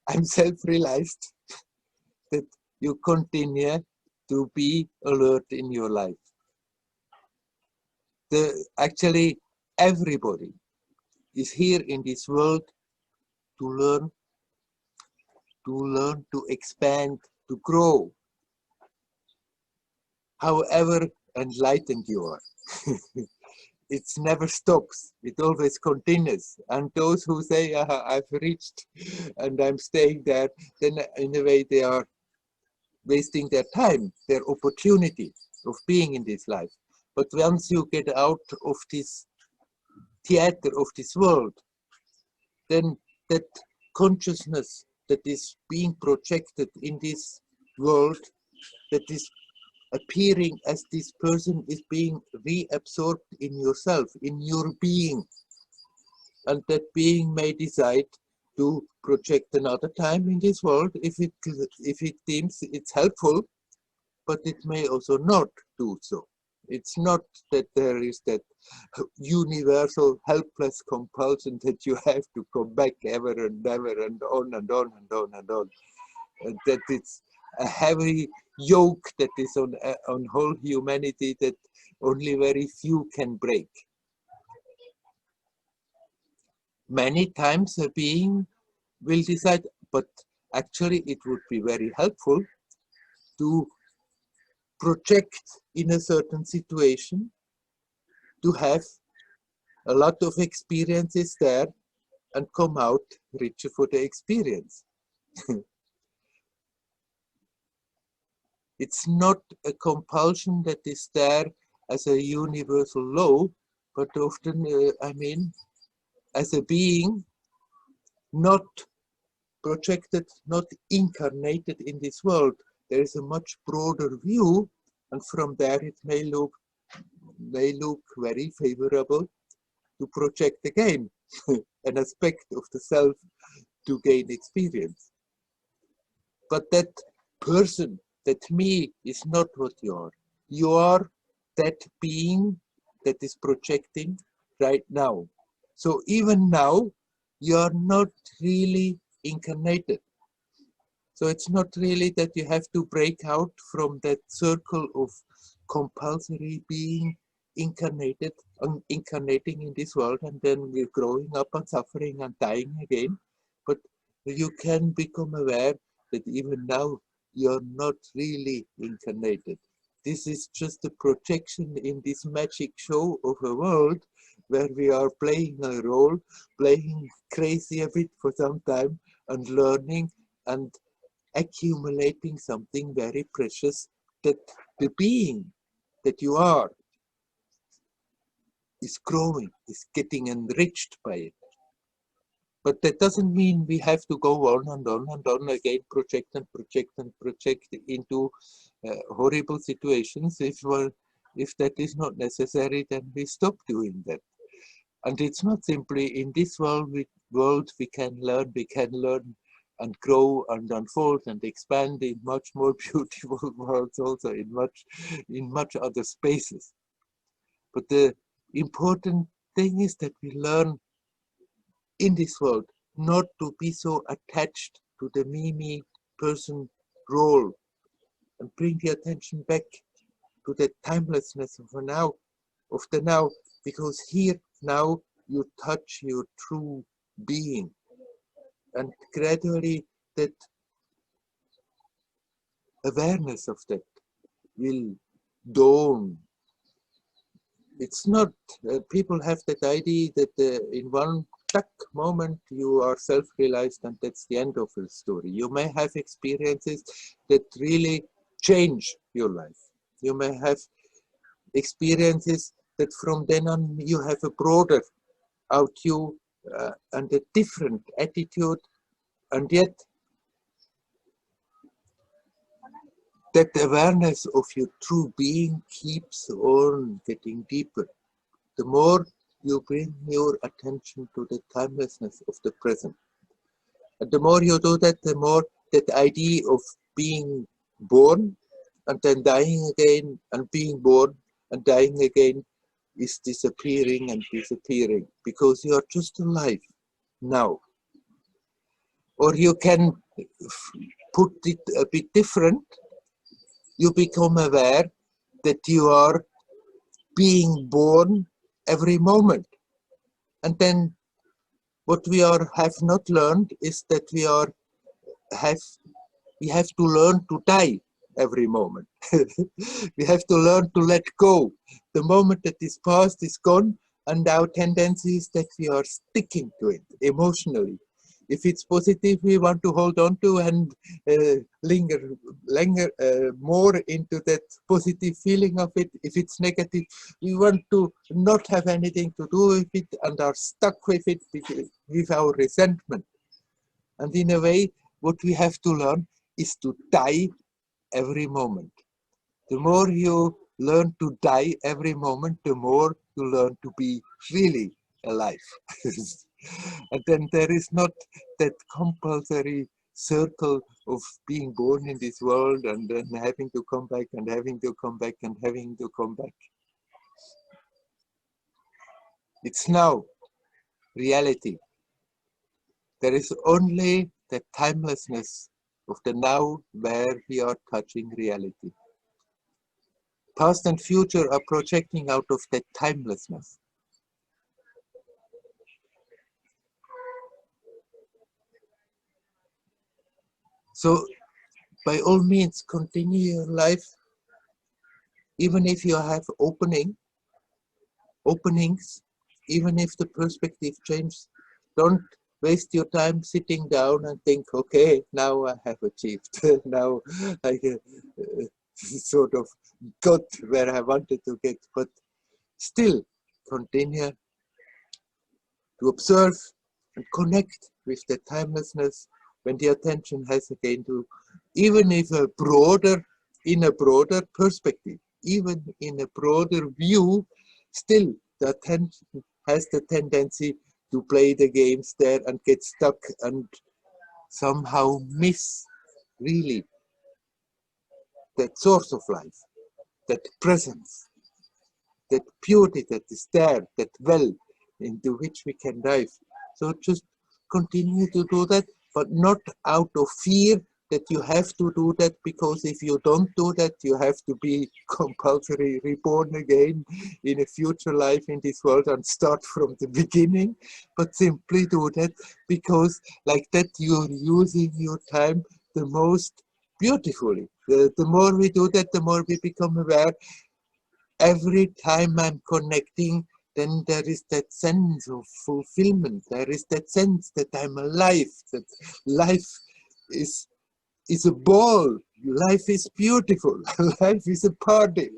I'm self-realized, that you continue to be alert in your life. Actually, everybody is here in this world to learn, to expand, to grow. However enlightened you are. It never stops, it always continues. And those who say, I've reached and I'm staying there, then in a way they are wasting their time, their opportunity of being in this life. But once you get out of this theater of this world, then that consciousness that is being projected in this world, that is appearing as this person is being reabsorbed in yourself, in your being. And that being may decide to project another time in this world if it deems it's helpful, but it may also not do so. It's not that there is that universal helpless compulsion that you have to come back ever and ever and on and on and on and on. And that it's a heavy yoke that is on whole humanity that only very few can break. Many times a being will decide, but actually it would be very helpful to project in a certain situation, to have a lot of experiences there and come out richer for the experience. It's not a compulsion that is there as a universal law, but often, I mean, as a being, not projected, not incarnated in this world. There is a much broader view, and from there it may look very favorable to project again an aspect of the self to gain experience. But that person, that me, is not what you are. You are that being that is projecting right now. So even now, you are not really incarnated. So it's not really that you have to break out from that circle of compulsory being incarnated, incarnating in this world, and then we're growing up and suffering and dying again. But you can become aware that even now you're not really incarnated. This is just a projection in this magic show of a world where we are playing a role, playing crazy a bit for some time and learning and accumulating something very precious, that the being that you are is growing, is getting enriched by it. But that doesn't mean we have to go on and on and on again, project and project and project into horrible situations. If that is not necessary, then we stop doing that. And it's not simply in this world we can learn and grow and unfold and expand in much more beautiful worlds also, in much other spaces. But the important thing is that we learn in this world not to be so attached to the me person role, and bring the attention back to the timelessness of the now, because here now you touch your true being, and gradually that awareness of that will dawn. It's not, people have that idea that in one moment you are self-realized and that's the end of the story. You may have experiences that really change your life. You may have experiences that from then on you have a broader view and a different attitude, and yet that awareness of your true being keeps on getting deeper. The more you bring your attention to the timelessness of the present. And the more you do that, the more that idea of being born and then dying again and being born and dying again is disappearing and disappearing, because you are just alive now. Or you can put it a bit different. You become aware that you are being born every moment. And then what we have not learned is that we have to learn to die every moment. We have to learn to let go. The moment that is past is gone, and our tendency is that we are sticking to it emotionally. If it's positive, we want to hold on to and linger more into that positive feeling of it. If it's negative, we want to not have anything to do with it and are stuck with it with our resentment. And in a way, what we have to learn is to die every moment. The more you learn to die every moment, the more you learn to be really alive. And then there is not that compulsory circle of being born in this world and then having to come back and having to come back and having to come back. It's now reality. There is only the timelessness of the now where we are touching reality. Past and future are projecting out of that timelessness. So by all means, continue your life, even if you have openings, even if the perspective changes. Don't waste your time sitting down and think, okay, now I have achieved. Now I sort of got where I wanted to get, but still continue to observe and connect with the timelessness when the attention has again to, even if in a broader perspective, even in a broader view, still the attention has the tendency to play the games there and get stuck and somehow miss really that source of life, that presence, that beauty that is there, that well into which we can dive. So just continue to do that, but not out of fear that you have to do that, because if you don't do that, you have to be compulsory reborn again in a future life in this world and start from the beginning. But simply do that because like that you're using your time the most beautifully. The more we do that, the more we become aware. Every time I'm connecting, then there is that sense of fulfillment. There is that sense that I'm alive, that life is a ball. Life is beautiful. Life is a party.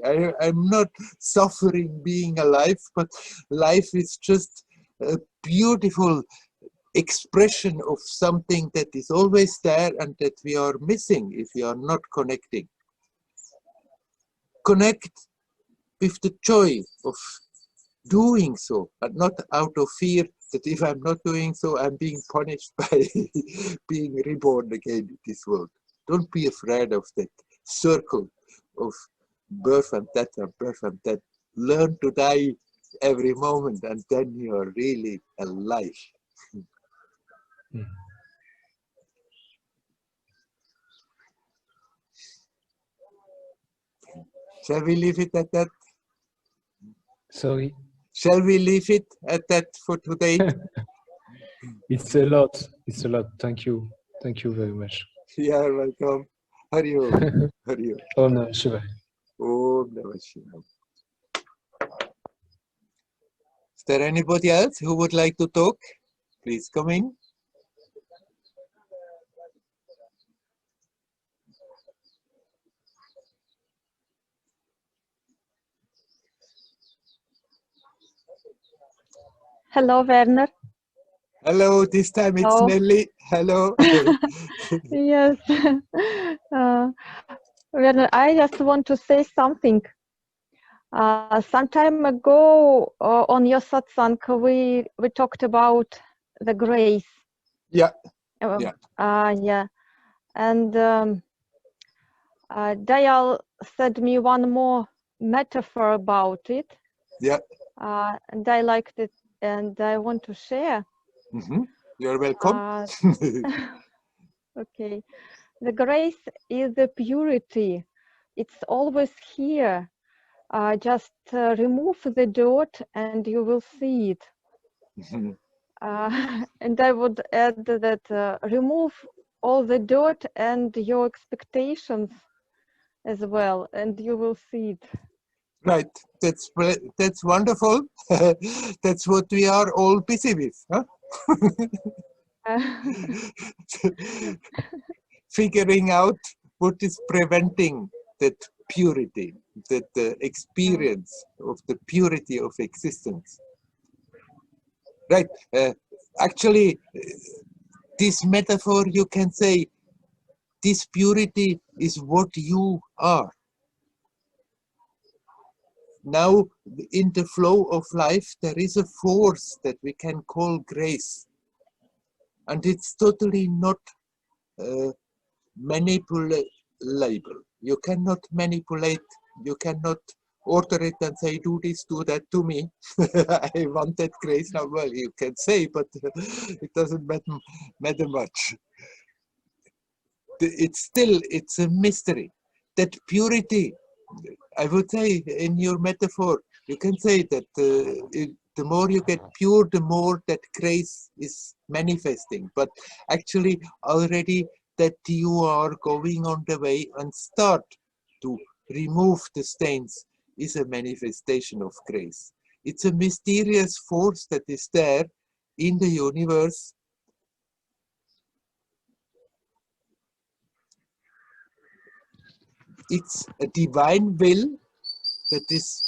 I'm not suffering being alive, but life is just a beautiful expression of something that is always there and that we are missing if we are not connecting. Connect with the joy of doing so, but not out of fear that if I'm not doing so, I'm being punished by being reborn again in this world. Don't be afraid of that circle of birth and death and birth and death. Learn to die every moment, and then you are really alive. Mm. Shall we leave it at that? Sorry, Shall we leave it at that for today? it's a lot. It's a lot. Thank you. Thank you very much. Yeah, welcome. Hari Om. Hari Om. Om Namah Shivaya. Om Namah Shivaya. Is there anybody else who would like to talk? Please come in. Hello, Werner. Hello, this time it's Hello. Nelly. Hello. Yes. Werner, I just want to say something. Some time ago on your satsang, we talked about the grace. Yeah. Yeah. Yeah. Yeah. And Dayal said me one more metaphor about it. Yeah. And I liked it, and I want to share. Mm-hmm. You're welcome. Okay. The grace is the purity. It's always here. Just remove the dirt and you will see it. Mm-hmm. And I would add that remove all the dirt and your expectations as well, and you will see it. Right, that's wonderful. That's what we are all busy with, huh? Figuring out what is preventing that purity, that experience of the purity of existence. Right, actually, this metaphor, you can say, this purity is what you are. Now, in the flow of life, there is a force that we can call grace. And it's totally not manipulable. You cannot manipulate, you cannot order it and say, do this, do that to me. I want that grace now. Well, you can say, but it doesn't matter much. It's a mystery. That purity, I would say in your metaphor, you can say that the more you get pure, the more that grace is manifesting. But actually already that you are going on the way and start to remove the stains is a manifestation of grace. It's a mysterious force that is there in the universe. It's a divine will that is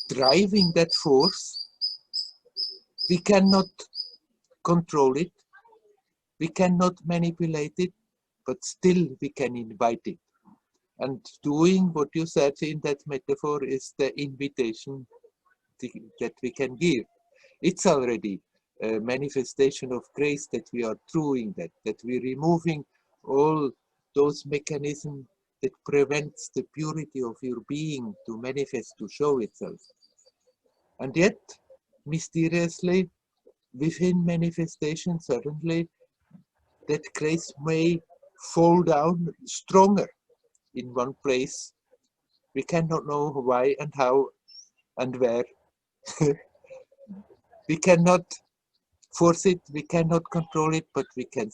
driving that force. We cannot control it, we cannot manipulate it, but still we can invite it. And doing what you said in that metaphor is the invitation that we can give. It's already a manifestation of grace that we are doing that we're removing all those mechanisms that prevents the purity of your being to manifest, to show itself. And yet, mysteriously, within manifestation, suddenly, that grace may fall down stronger in one place. We cannot know why and how and where. We cannot force it, we cannot control it, but we can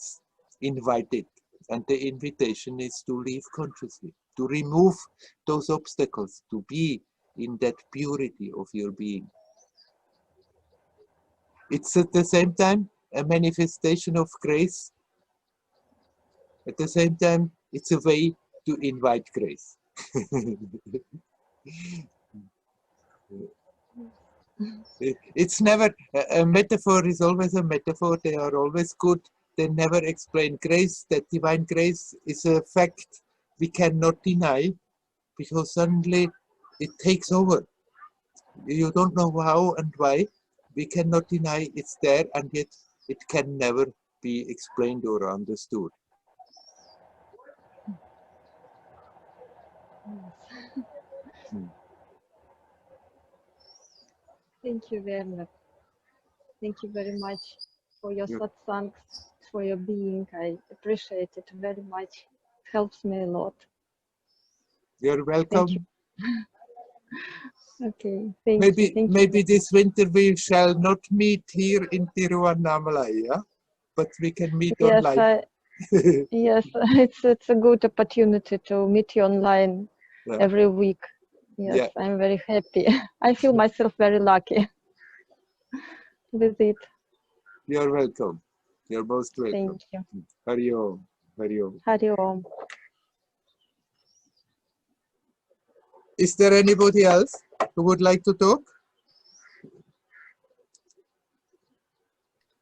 invite it. And the invitation is to live consciously, to remove those obstacles, to be in that purity of your being. It's at the same time a manifestation of grace. At the same time, it's a way to invite grace. It's never, a metaphor is always a metaphor. They are always good. They never explain grace. That divine grace is a fact we cannot deny, because suddenly it takes over. You don't know how and why. We cannot deny it's there, and yet it can never be explained or understood. Thank you, Werner. Thank you very much for your Yeah. satsangs, for your being. I appreciate it very much. It helps me a lot. You're welcome. Thank you. Okay, thank you. Maybe this winter we shall not meet here in Tiruvannamalai, yeah? But we can meet Yes, online. yes, it's a good opportunity to meet you online Yeah. every week. Yes, Yeah. I'm very happy. I feel myself very lucky with it. You're welcome. You're most welcome. Thank you. Hari Om. Hari Om. Hari Om. Is there anybody else who would like to talk?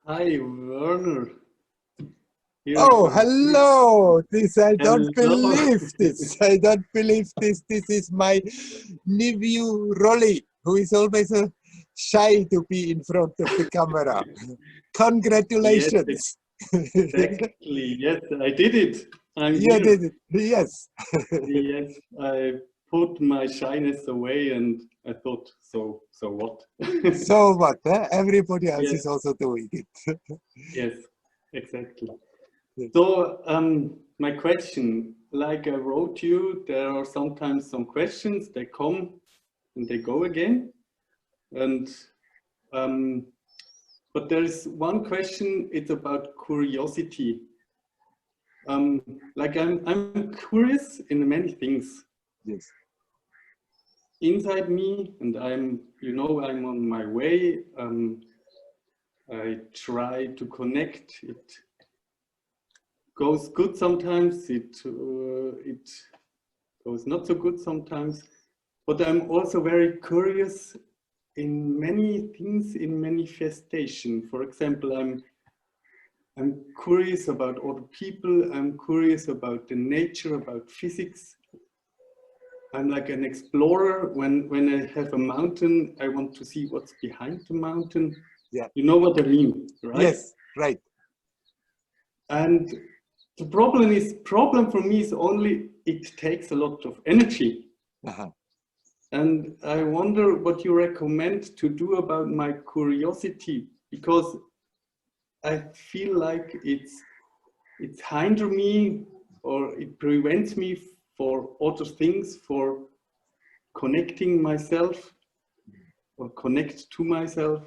Hi, Werner. Here Oh, from- hello! This I don't Hello. believe this. I don't believe this. This is my nephew Rolly, who is always shy to be in front of the camera. Congratulations! Exactly. Yes, I did it. I'm You here. did it. Yes. Yes, I put my shyness away, and I thought, so what? So what? Huh? Everybody else Yes. is also doing it. Yes, exactly. Yes. So, my question, like I wrote you, there are sometimes some questions, they come and they go again. And, but there is one question, it's about curiosity. like I'm curious in many things Yes. inside me, and I'm on my way. I try to connect. It goes good sometimes. It goes not so good sometimes. But I'm also very curious in many things in manifestation. For example, I'm curious about other people. I'm curious about the nature, about physics. I'm like an explorer. When I have a mountain, I want to see what's behind the mountain. Yeah. You know what I mean, right? Yes, right. And the problem for me is only it takes a lot of energy. Uh-huh. And I wonder what you recommend to do about my curiosity, because I feel like it's hinder me, or it prevents me for other things, for connecting myself or connect to myself.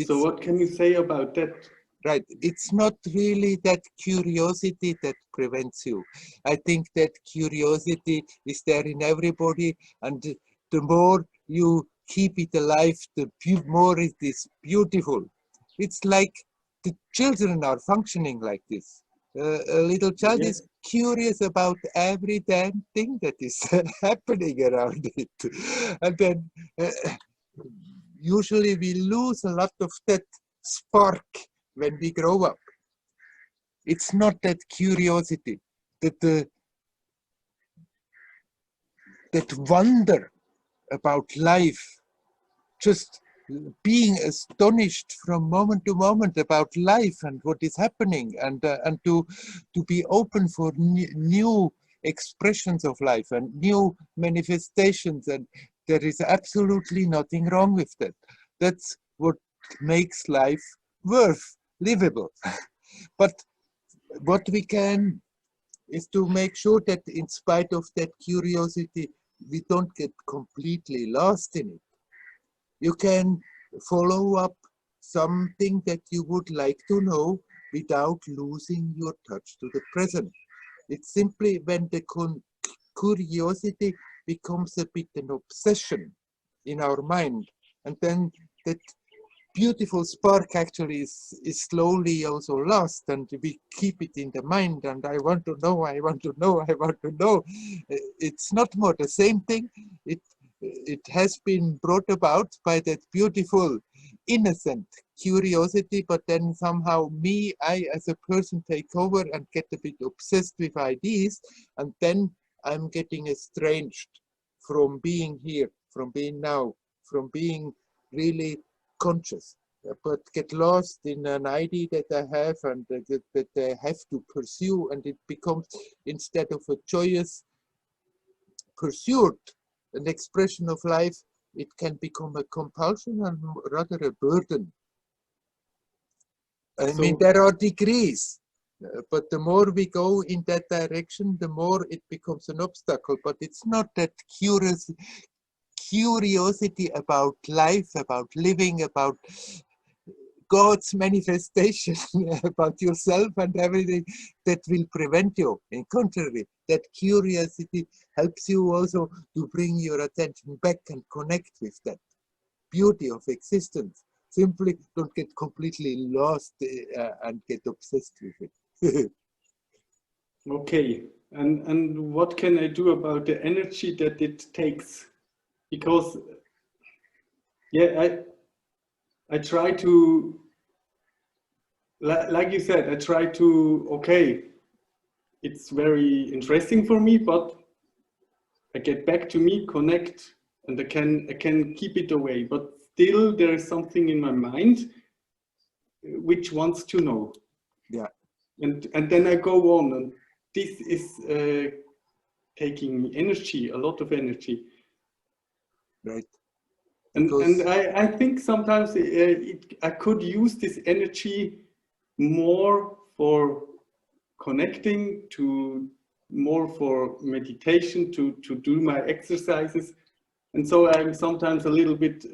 So what can you say about that? Right. It's not really that curiosity that prevents you. I think that curiosity is there in everybody, and the more you keep it alive, the more it is beautiful. It's like the children are functioning like this. A little child Yes. is curious about every damn thing that is happening around it. And then usually we lose a lot of that spark when we grow up. It's not that curiosity, that wonder about life, just being astonished from moment to moment about life and what is happening, and to be open for new expressions of life and new manifestations, and there is absolutely nothing wrong with that. That's what makes life worth livable. But what we can is to make sure that in spite of that curiosity, we don't get completely lost in it. You can follow up something that you would like to know without losing your touch to the present. It's simply when the curiosity becomes a bit an obsession in our mind, and then that beautiful spark actually is slowly also lost, and we keep it in the mind, and I want to know, I want to know, I want to know. It's not more the same thing. It has been brought about by that beautiful innocent curiosity, but then somehow I as a person take over and get a bit obsessed with ideas, and then I'm getting estranged from being here, from being now, from being really conscious, but get lost in an idea that I have and that I have to pursue, and it becomes, instead of a joyous pursuit, an expression of life, it can become a compulsion and rather a burden. I mean, there are degrees, but the more we go in that direction, the more it becomes an obstacle. But it's not that curiosity about life, about living, about God's manifestation, about yourself and everything, that will prevent you. In contrary, that curiosity helps you also to bring your attention back and connect with that beauty of existence. Simply don't get completely lost and get obsessed with it. Okay, and what can I do about the energy that it takes? Because yeah, I try to, like you said, I try to, okay, it's very interesting for me, but I get back to me, connect, and I can keep it away. But still there is something in my mind which wants to know. Yeah. And then I go on, and this is taking energy, a lot of energy. Right. And I think sometimes I could use this energy more for connecting, to more for meditation, to do my exercises. And so I'm sometimes a little bit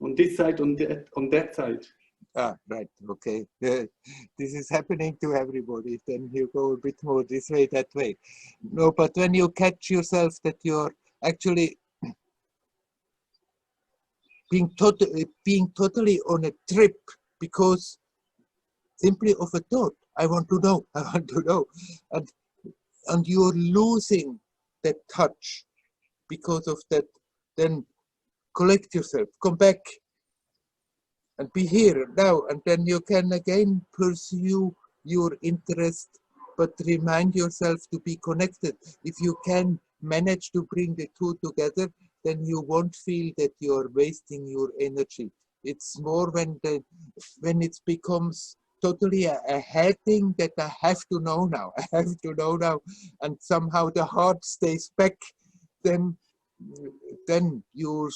on this side, on that side. Ah, right, okay. This is happening to everybody. Then you go a bit more this way, that way. No, but when you catch yourself that you're actually being totally on a trip because simply of a thought, I want to know, I want to know. And you're losing that touch because of that, then collect yourself, come back and be here now, and then you can again pursue your interest, but remind yourself to be connected. If you can manage to bring the two together, then you won't feel that you're wasting your energy. It's more when it becomes totally a head thing that I have to know now, I have to know now, and somehow the heart stays back, then you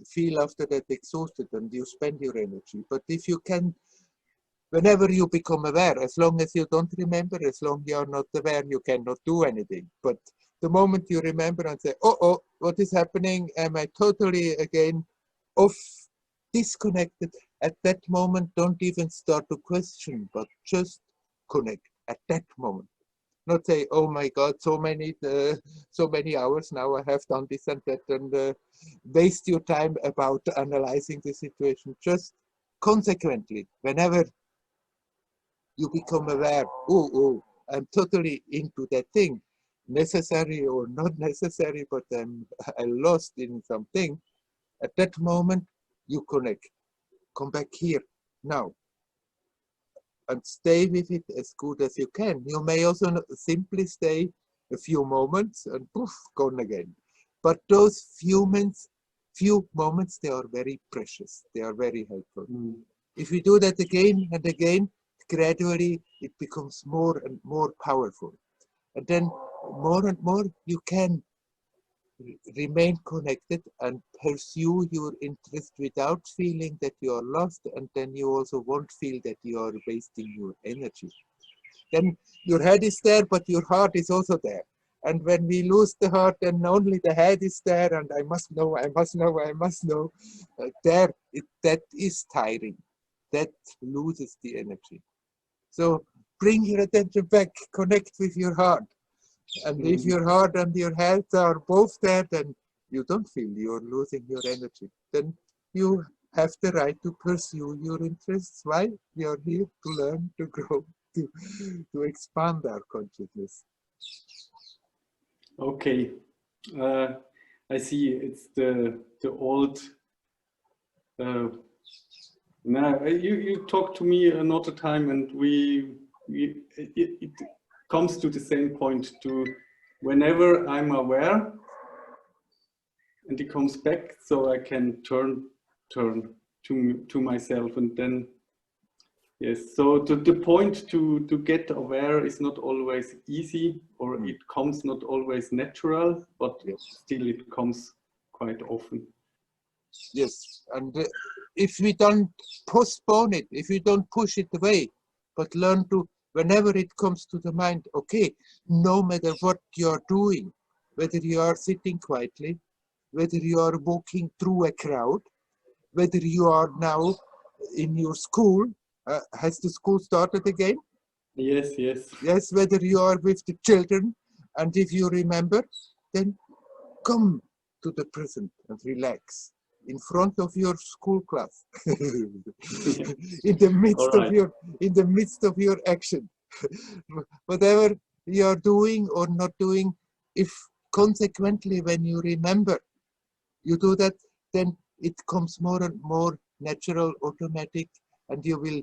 feel after that exhausted and you spend your energy. But if you can, whenever you become aware, as long as you don't remember, as long as you're not aware, you cannot do anything. But the moment you remember and say, oh, what is happening? Am I totally again off, disconnected? At that moment, don't even start to question, but just connect at that moment. Not say, oh my God, so many hours now I have done this and that, and waste your time about analyzing the situation. Just consequently, whenever you become aware, oh, I'm totally into that thing, necessary or not necessary, but I'm lost in something. At that moment, you connect. Come back here now. And stay with it as good as you can. You may also simply stay a few moments and poof, gone again. But those few moments, they are very precious. They are very helpful. If we do that again and again, gradually it becomes more and more powerful. And then more and more you can remain connected and pursue your interest without feeling that you are lost, and then you also won't feel that you are wasting your energy. Then your head is there, but your heart is also there. And when we lose the heart, then only the head is there, and I must know, I must know, I must know. That is tiring. That loses the energy. So bring your attention back, connect with your heart. And if your heart and your head are both there, then you don't feel you're losing your energy. Then you have the right to pursue your interests. Why? We are here to learn, to grow, to expand our consciousness. Okay, I see. It's the old. Now you talk to me another time, and it comes to the same point. To whenever I'm aware, and it comes back, so I can turn to myself, and then yes. So the point to get aware is not always easy, or it comes not always natural, but still it comes quite often. Yes, and if we don't postpone it, if we don't push it away, but learn to, whenever it comes to the mind, okay, no matter what you're doing, whether you are sitting quietly, whether you are walking through a crowd, whether you are now in your school, has the school started again? Yes. Yes, whether you are with the children, and if you remember, then come to the present and relax in front of your school class, in the midst of your action. Whatever you are doing or not doing, if consequently when you remember you do that, then it comes more and more natural, automatic, and you will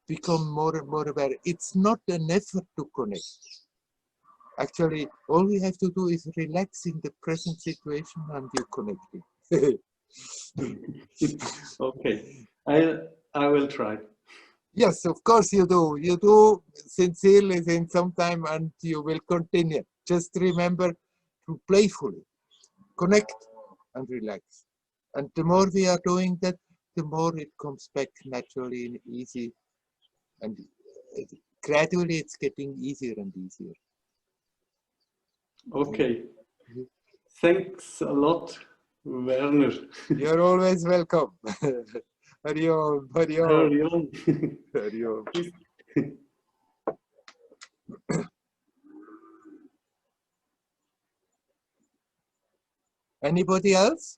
become more and more aware. It's not an effort to connect. Actually, all we have to do is relax in the present situation and you're connecting. Okay, I will try. Yes, of course you do. You do sincerely in some time, and you will continue. Just remember to playfully connect and relax. And the more we are doing that, the more it comes back naturally and easy. And gradually it's getting easier and easier. Okay. Thanks a lot, Werner. You're always welcome. Hari Om, Hari Om, Hari Om. Hari Om. Anybody else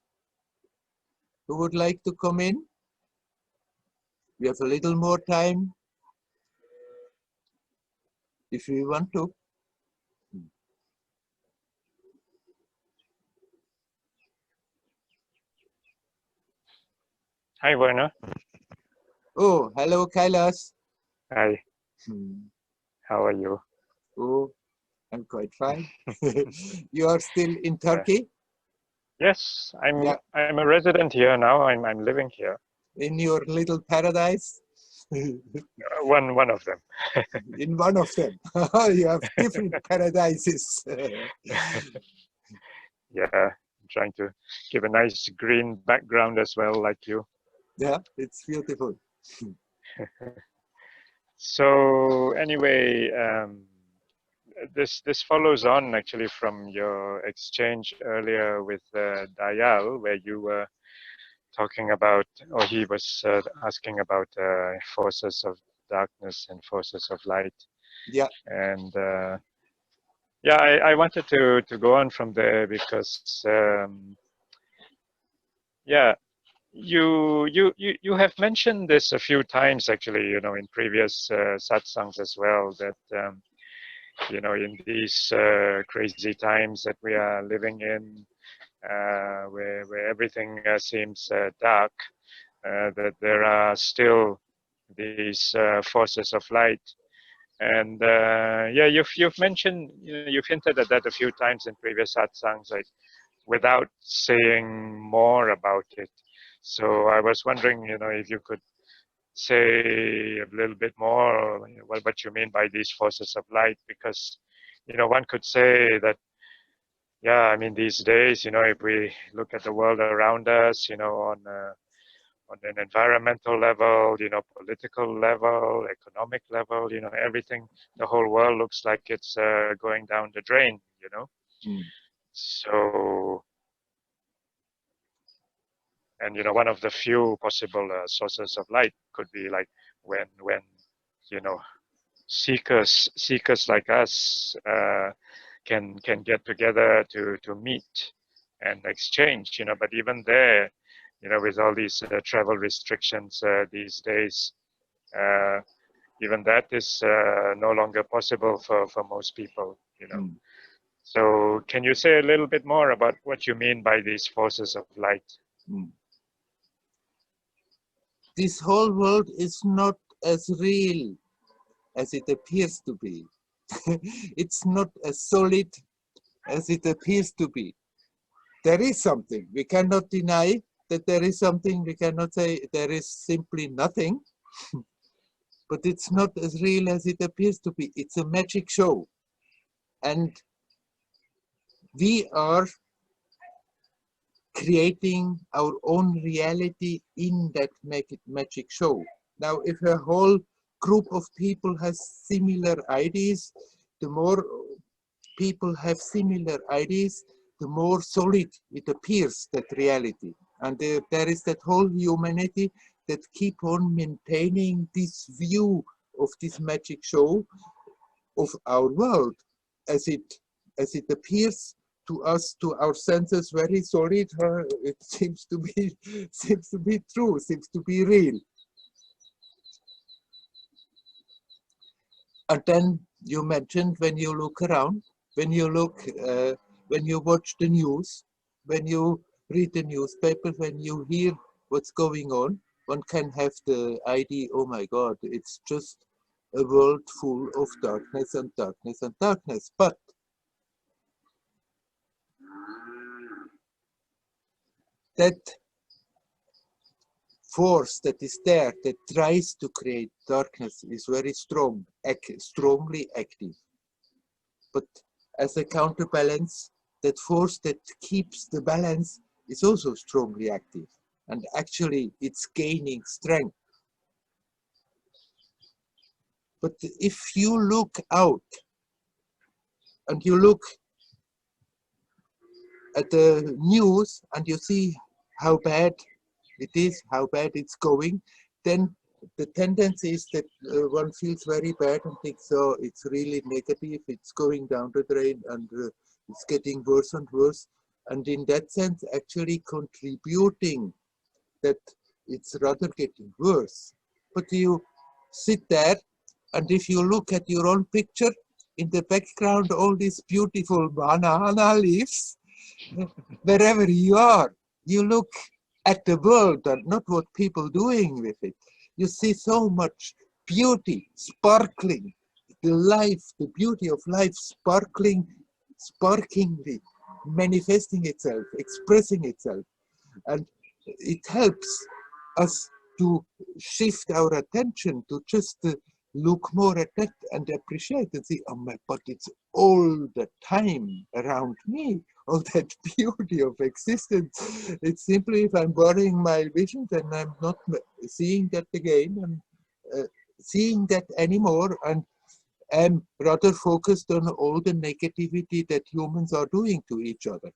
who would like to come in? We have a little more time if you want to. Hi, Werner. Oh, hello, Kailas. Hi, Hmm. how are you? Oh, I'm quite fine. You are still in Turkey? Yes, Yeah, I'm a resident here now. I'm living here. in your little paradise? One of them. In one of them. You have different paradises. Yeah, I'm trying to give a nice green background as well, like you. Yeah, it's beautiful. So anyway, this follows on actually from your exchange earlier with Dayal, where you were talking about, or he was asking about forces of darkness and forces of light. Yeah. And yeah, I wanted to go on from there because yeah, you have mentioned this a few times actually, you know, in previous satsangs as well, that you know, in these crazy times that we are living in, where everything seems dark, that there are still these forces of light. And yeah, you've mentioned, you know, you've hinted at that a few times in previous satsangs, like without saying more about it. So I was wondering, you know, if you could say a little bit more, you know, what you mean by these forces of light, because, you know, one could say that, yeah, I mean, these days, you know, if we look at the world around us, you know, on an environmental level, you know, political level, economic level, you know, everything, the whole world looks like it's going down the drain, you know. Mm. So, and you know, one of the few possible sources of light could be like when you know, seekers like us can get together to meet and exchange, you know. But even there, you know, with all these travel restrictions these days, even that is no longer possible for most people, you know. Mm. So can you say a little bit more about what you mean by these forces of light? Mm. This whole world is not as real as it appears to be. It's not as solid as it appears to be. There is something. We cannot deny that there is something. We cannot say there is simply nothing. But it's not as real as it appears to be. It's a magic show. And we are creating our own reality in that magic show. Now, if a whole group of people has similar ideas, the more people have similar ideas, the more solid it appears, that reality. And there is that whole humanity that keep on maintaining this view of this magic show of our world as it appears to us, to our senses, very solid. It seems to be true, seems to be real. And then you mentioned, when you look around, when you watch the news, when you read the newspaper, when you hear what's going on, one can have the idea, oh my God, it's just a world full of darkness and darkness and darkness. But that force that is there, that tries to create darkness, is very strong, strongly active. But as a counterbalance, that force that keeps the balance is also strongly active. And actually, it's gaining strength. But if you look out and you look at the news and you see how bad it is, how bad it's going, then the tendency is that one feels very bad and thinks, oh, it's really negative, it's going down the drain, and it's getting worse and worse. And in that sense, actually contributing that it's rather getting worse. But you sit there, and if you look at your own picture, in the background, all these beautiful banana leaves, wherever you are, you look at the world and not what people doing with it. You see so much beauty, sparkling, the life, the beauty of life sparkling, sparkingly manifesting itself, expressing itself. And it helps us to shift our attention to just look more at that and appreciate and see, oh my, but it's all the time around me, all that beauty of existence. It's simply if I'm borrowing my vision, then I'm not seeing that again and seeing that anymore, and am rather focused on all the negativity that humans are doing to each other.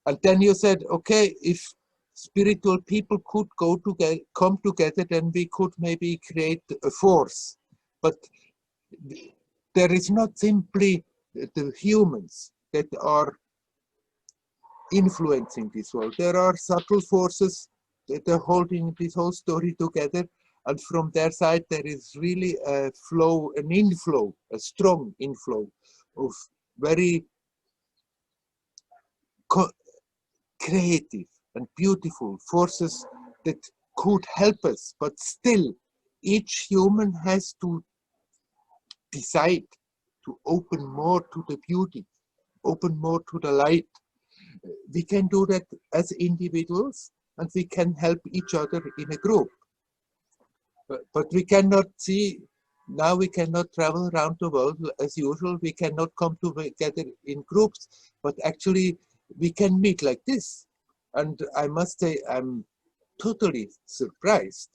And then you said, okay, if spiritual people could come together, then we could maybe create a force. But there is not simply the humans that are influencing this world. There are subtle forces that are holding this whole story together. And from their side, there is really a flow, an inflow, a strong inflow of very creative and beautiful forces that could help us, but still each human has to decide to open more to the beauty, open more to the light. We can do that as individuals, and we can help each other in a group. But we cannot see, now we cannot travel around the world as usual, we cannot come together in groups, but actually we can meet like this. And I must say, I'm totally surprised.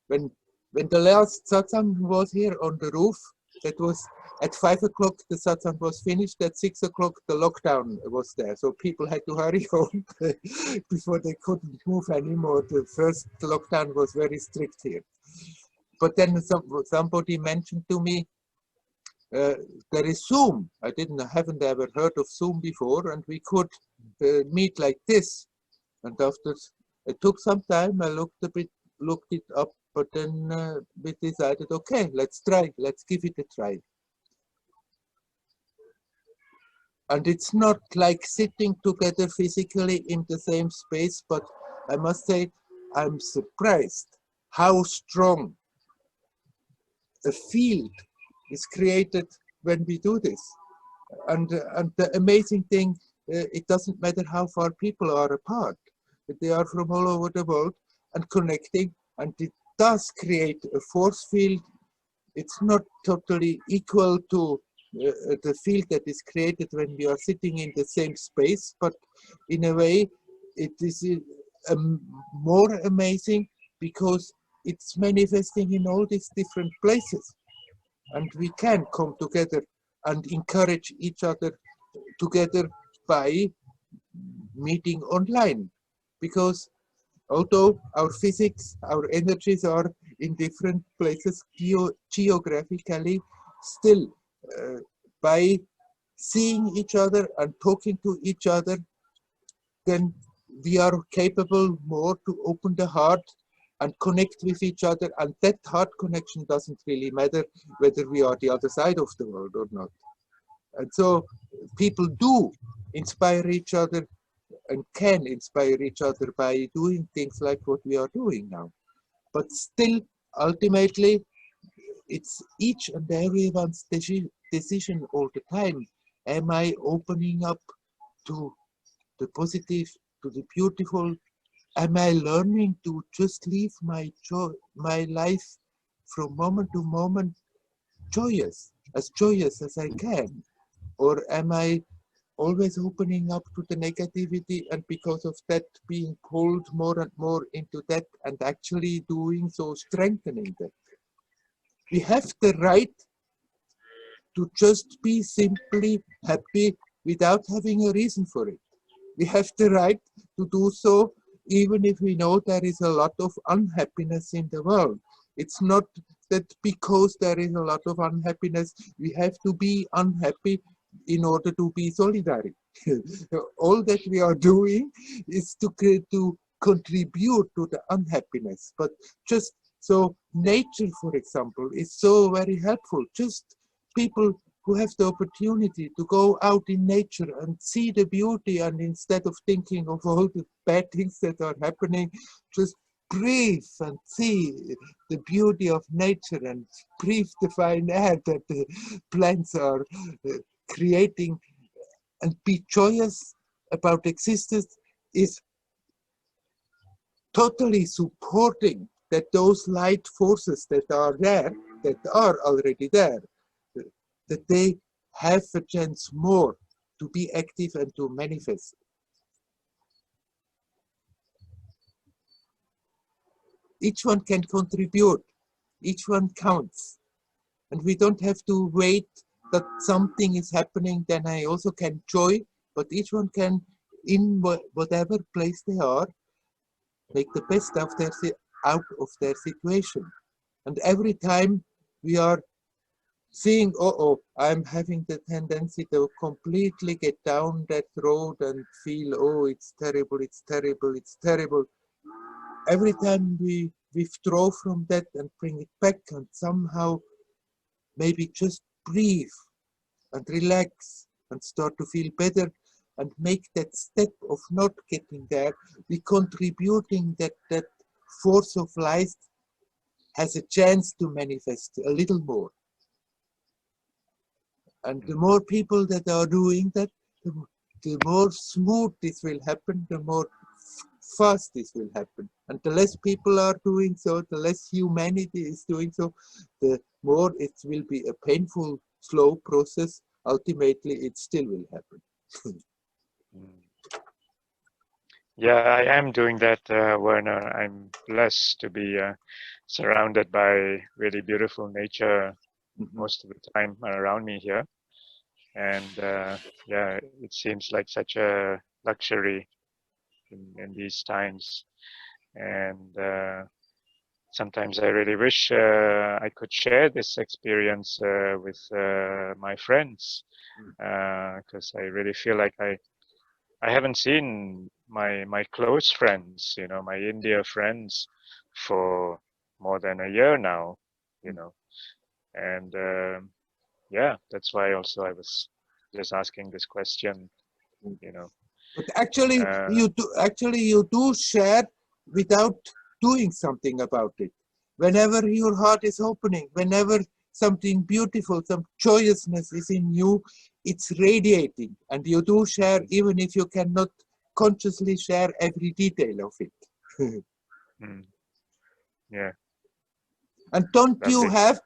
When the last satsang was here on the roof, that was at 5 o'clock, the satsang was finished. At 6 o'clock, the lockdown was there. So people had to hurry home before they couldn't move anymore. The first lockdown was very strict here. But then somebody mentioned to me, there is Zoom. I haven't ever heard of Zoom before, and we could meet like this. And after it took some time, I looked it up, but then we decided, okay, let's try, let's give it a try. And it's not like sitting together physically in the same space, but I must say, I'm surprised how strong a field is created when we do this. And the amazing thing, it doesn't matter how far people are apart. They are from all over the world and connecting, and it does create a force field. It's not totally equal to the field that is created when we are sitting in the same space, but in a way it is more amazing because it's manifesting in all these different places, and we can come together and encourage each other together by meeting online, because although our physics, our energies are in different places geographically, still by seeing each other and talking to each other, then we are capable more to open the heart and connect with each other, and that heart connection doesn't really matter whether we are the other side of the world or not. And so people do inspire each other and can inspire each other by doing things like what we are doing now. But still, ultimately, it's each and everyone's decision all the time. Am I opening up to the positive, to the beautiful? Am I learning to just live my life from moment to moment joyous as I can? Or am I always opening up to the negativity, and because of that being pulled more and more into that, and actually doing so strengthening that? We have the right to just be simply happy without having a reason for it. We have the right to do so, even if we know there is a lot of unhappiness in the world. It's not that because there is a lot of unhappiness, we have to be unhappy in order to be solidary. All that we are doing is to contribute to the unhappiness. But just so nature, for example, is so very helpful. Just people who have the opportunity to go out in nature and see the beauty, and instead of thinking of all the bad things that are happening, just breathe and see the beauty of nature and breathe the fine air that the plants are creating, and be joyous about existence is totally supporting that those light forces that are there, that are already there, that they have a chance more to be active and to manifest. Each one can contribute, each one counts. And we don't have to wait that something is happening, then I also can joy, but each one can, in whatever place they are, make the best of out of their situation. And every time we are seeing, I'm having the tendency to completely get down that road and feel, oh, it's terrible, it's terrible, it's terrible. Every time we withdraw from that and bring it back and somehow maybe just breathe and relax and start to feel better and make that step of not getting there, we contributing that force of life has a chance to manifest a little more. And the more people that are doing that, the more smooth this will happen, the more fast this will happen. And the less people are doing so, the less humanity is doing so, the more it will be a painful, slow process. Ultimately, it still will happen. Yeah, I am doing that, Werner. I'm blessed to be surrounded by really beautiful nature most of the time around me here. And yeah, it seems like such a luxury in these times. And sometimes I really wish I could share this experience with my friends, because I really feel like I haven't seen my close friends, you know, my India friends for more than a year now, you know, and yeah, that's why also I was just asking this question, you know. But actually, you do share without doing something about it. Whenever your heart is opening, whenever something beautiful, some joyousness is in you, it's radiating, and you do share even if you cannot consciously share every detail of it. Yeah. And don't you have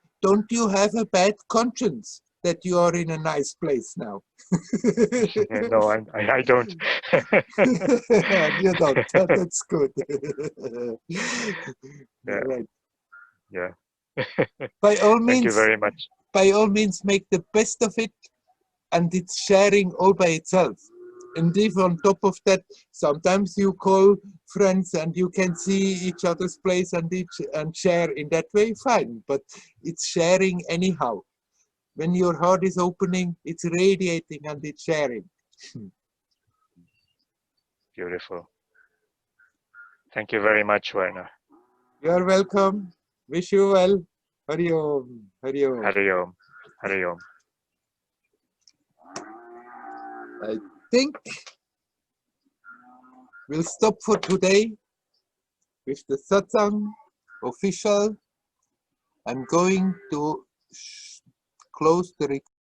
a bad conscience that you are in a nice place now? No, I don't. You don't. That's good. Yeah. Right. Yeah. By all means, thank you very much. By all means, make the best of it, and it's sharing all by itself. And if on top of that, sometimes you call friends and you can see each other's place and share in that way, fine. But it's sharing anyhow. When your heart is opening, it's radiating and it's sharing. Beautiful. Thank you very much, Werner. You're welcome. Wish you well. Hari Om. Hari Om. Hari Om. Hari Om. I think we'll stop for today with the Satsang official. I'm going to close the recording.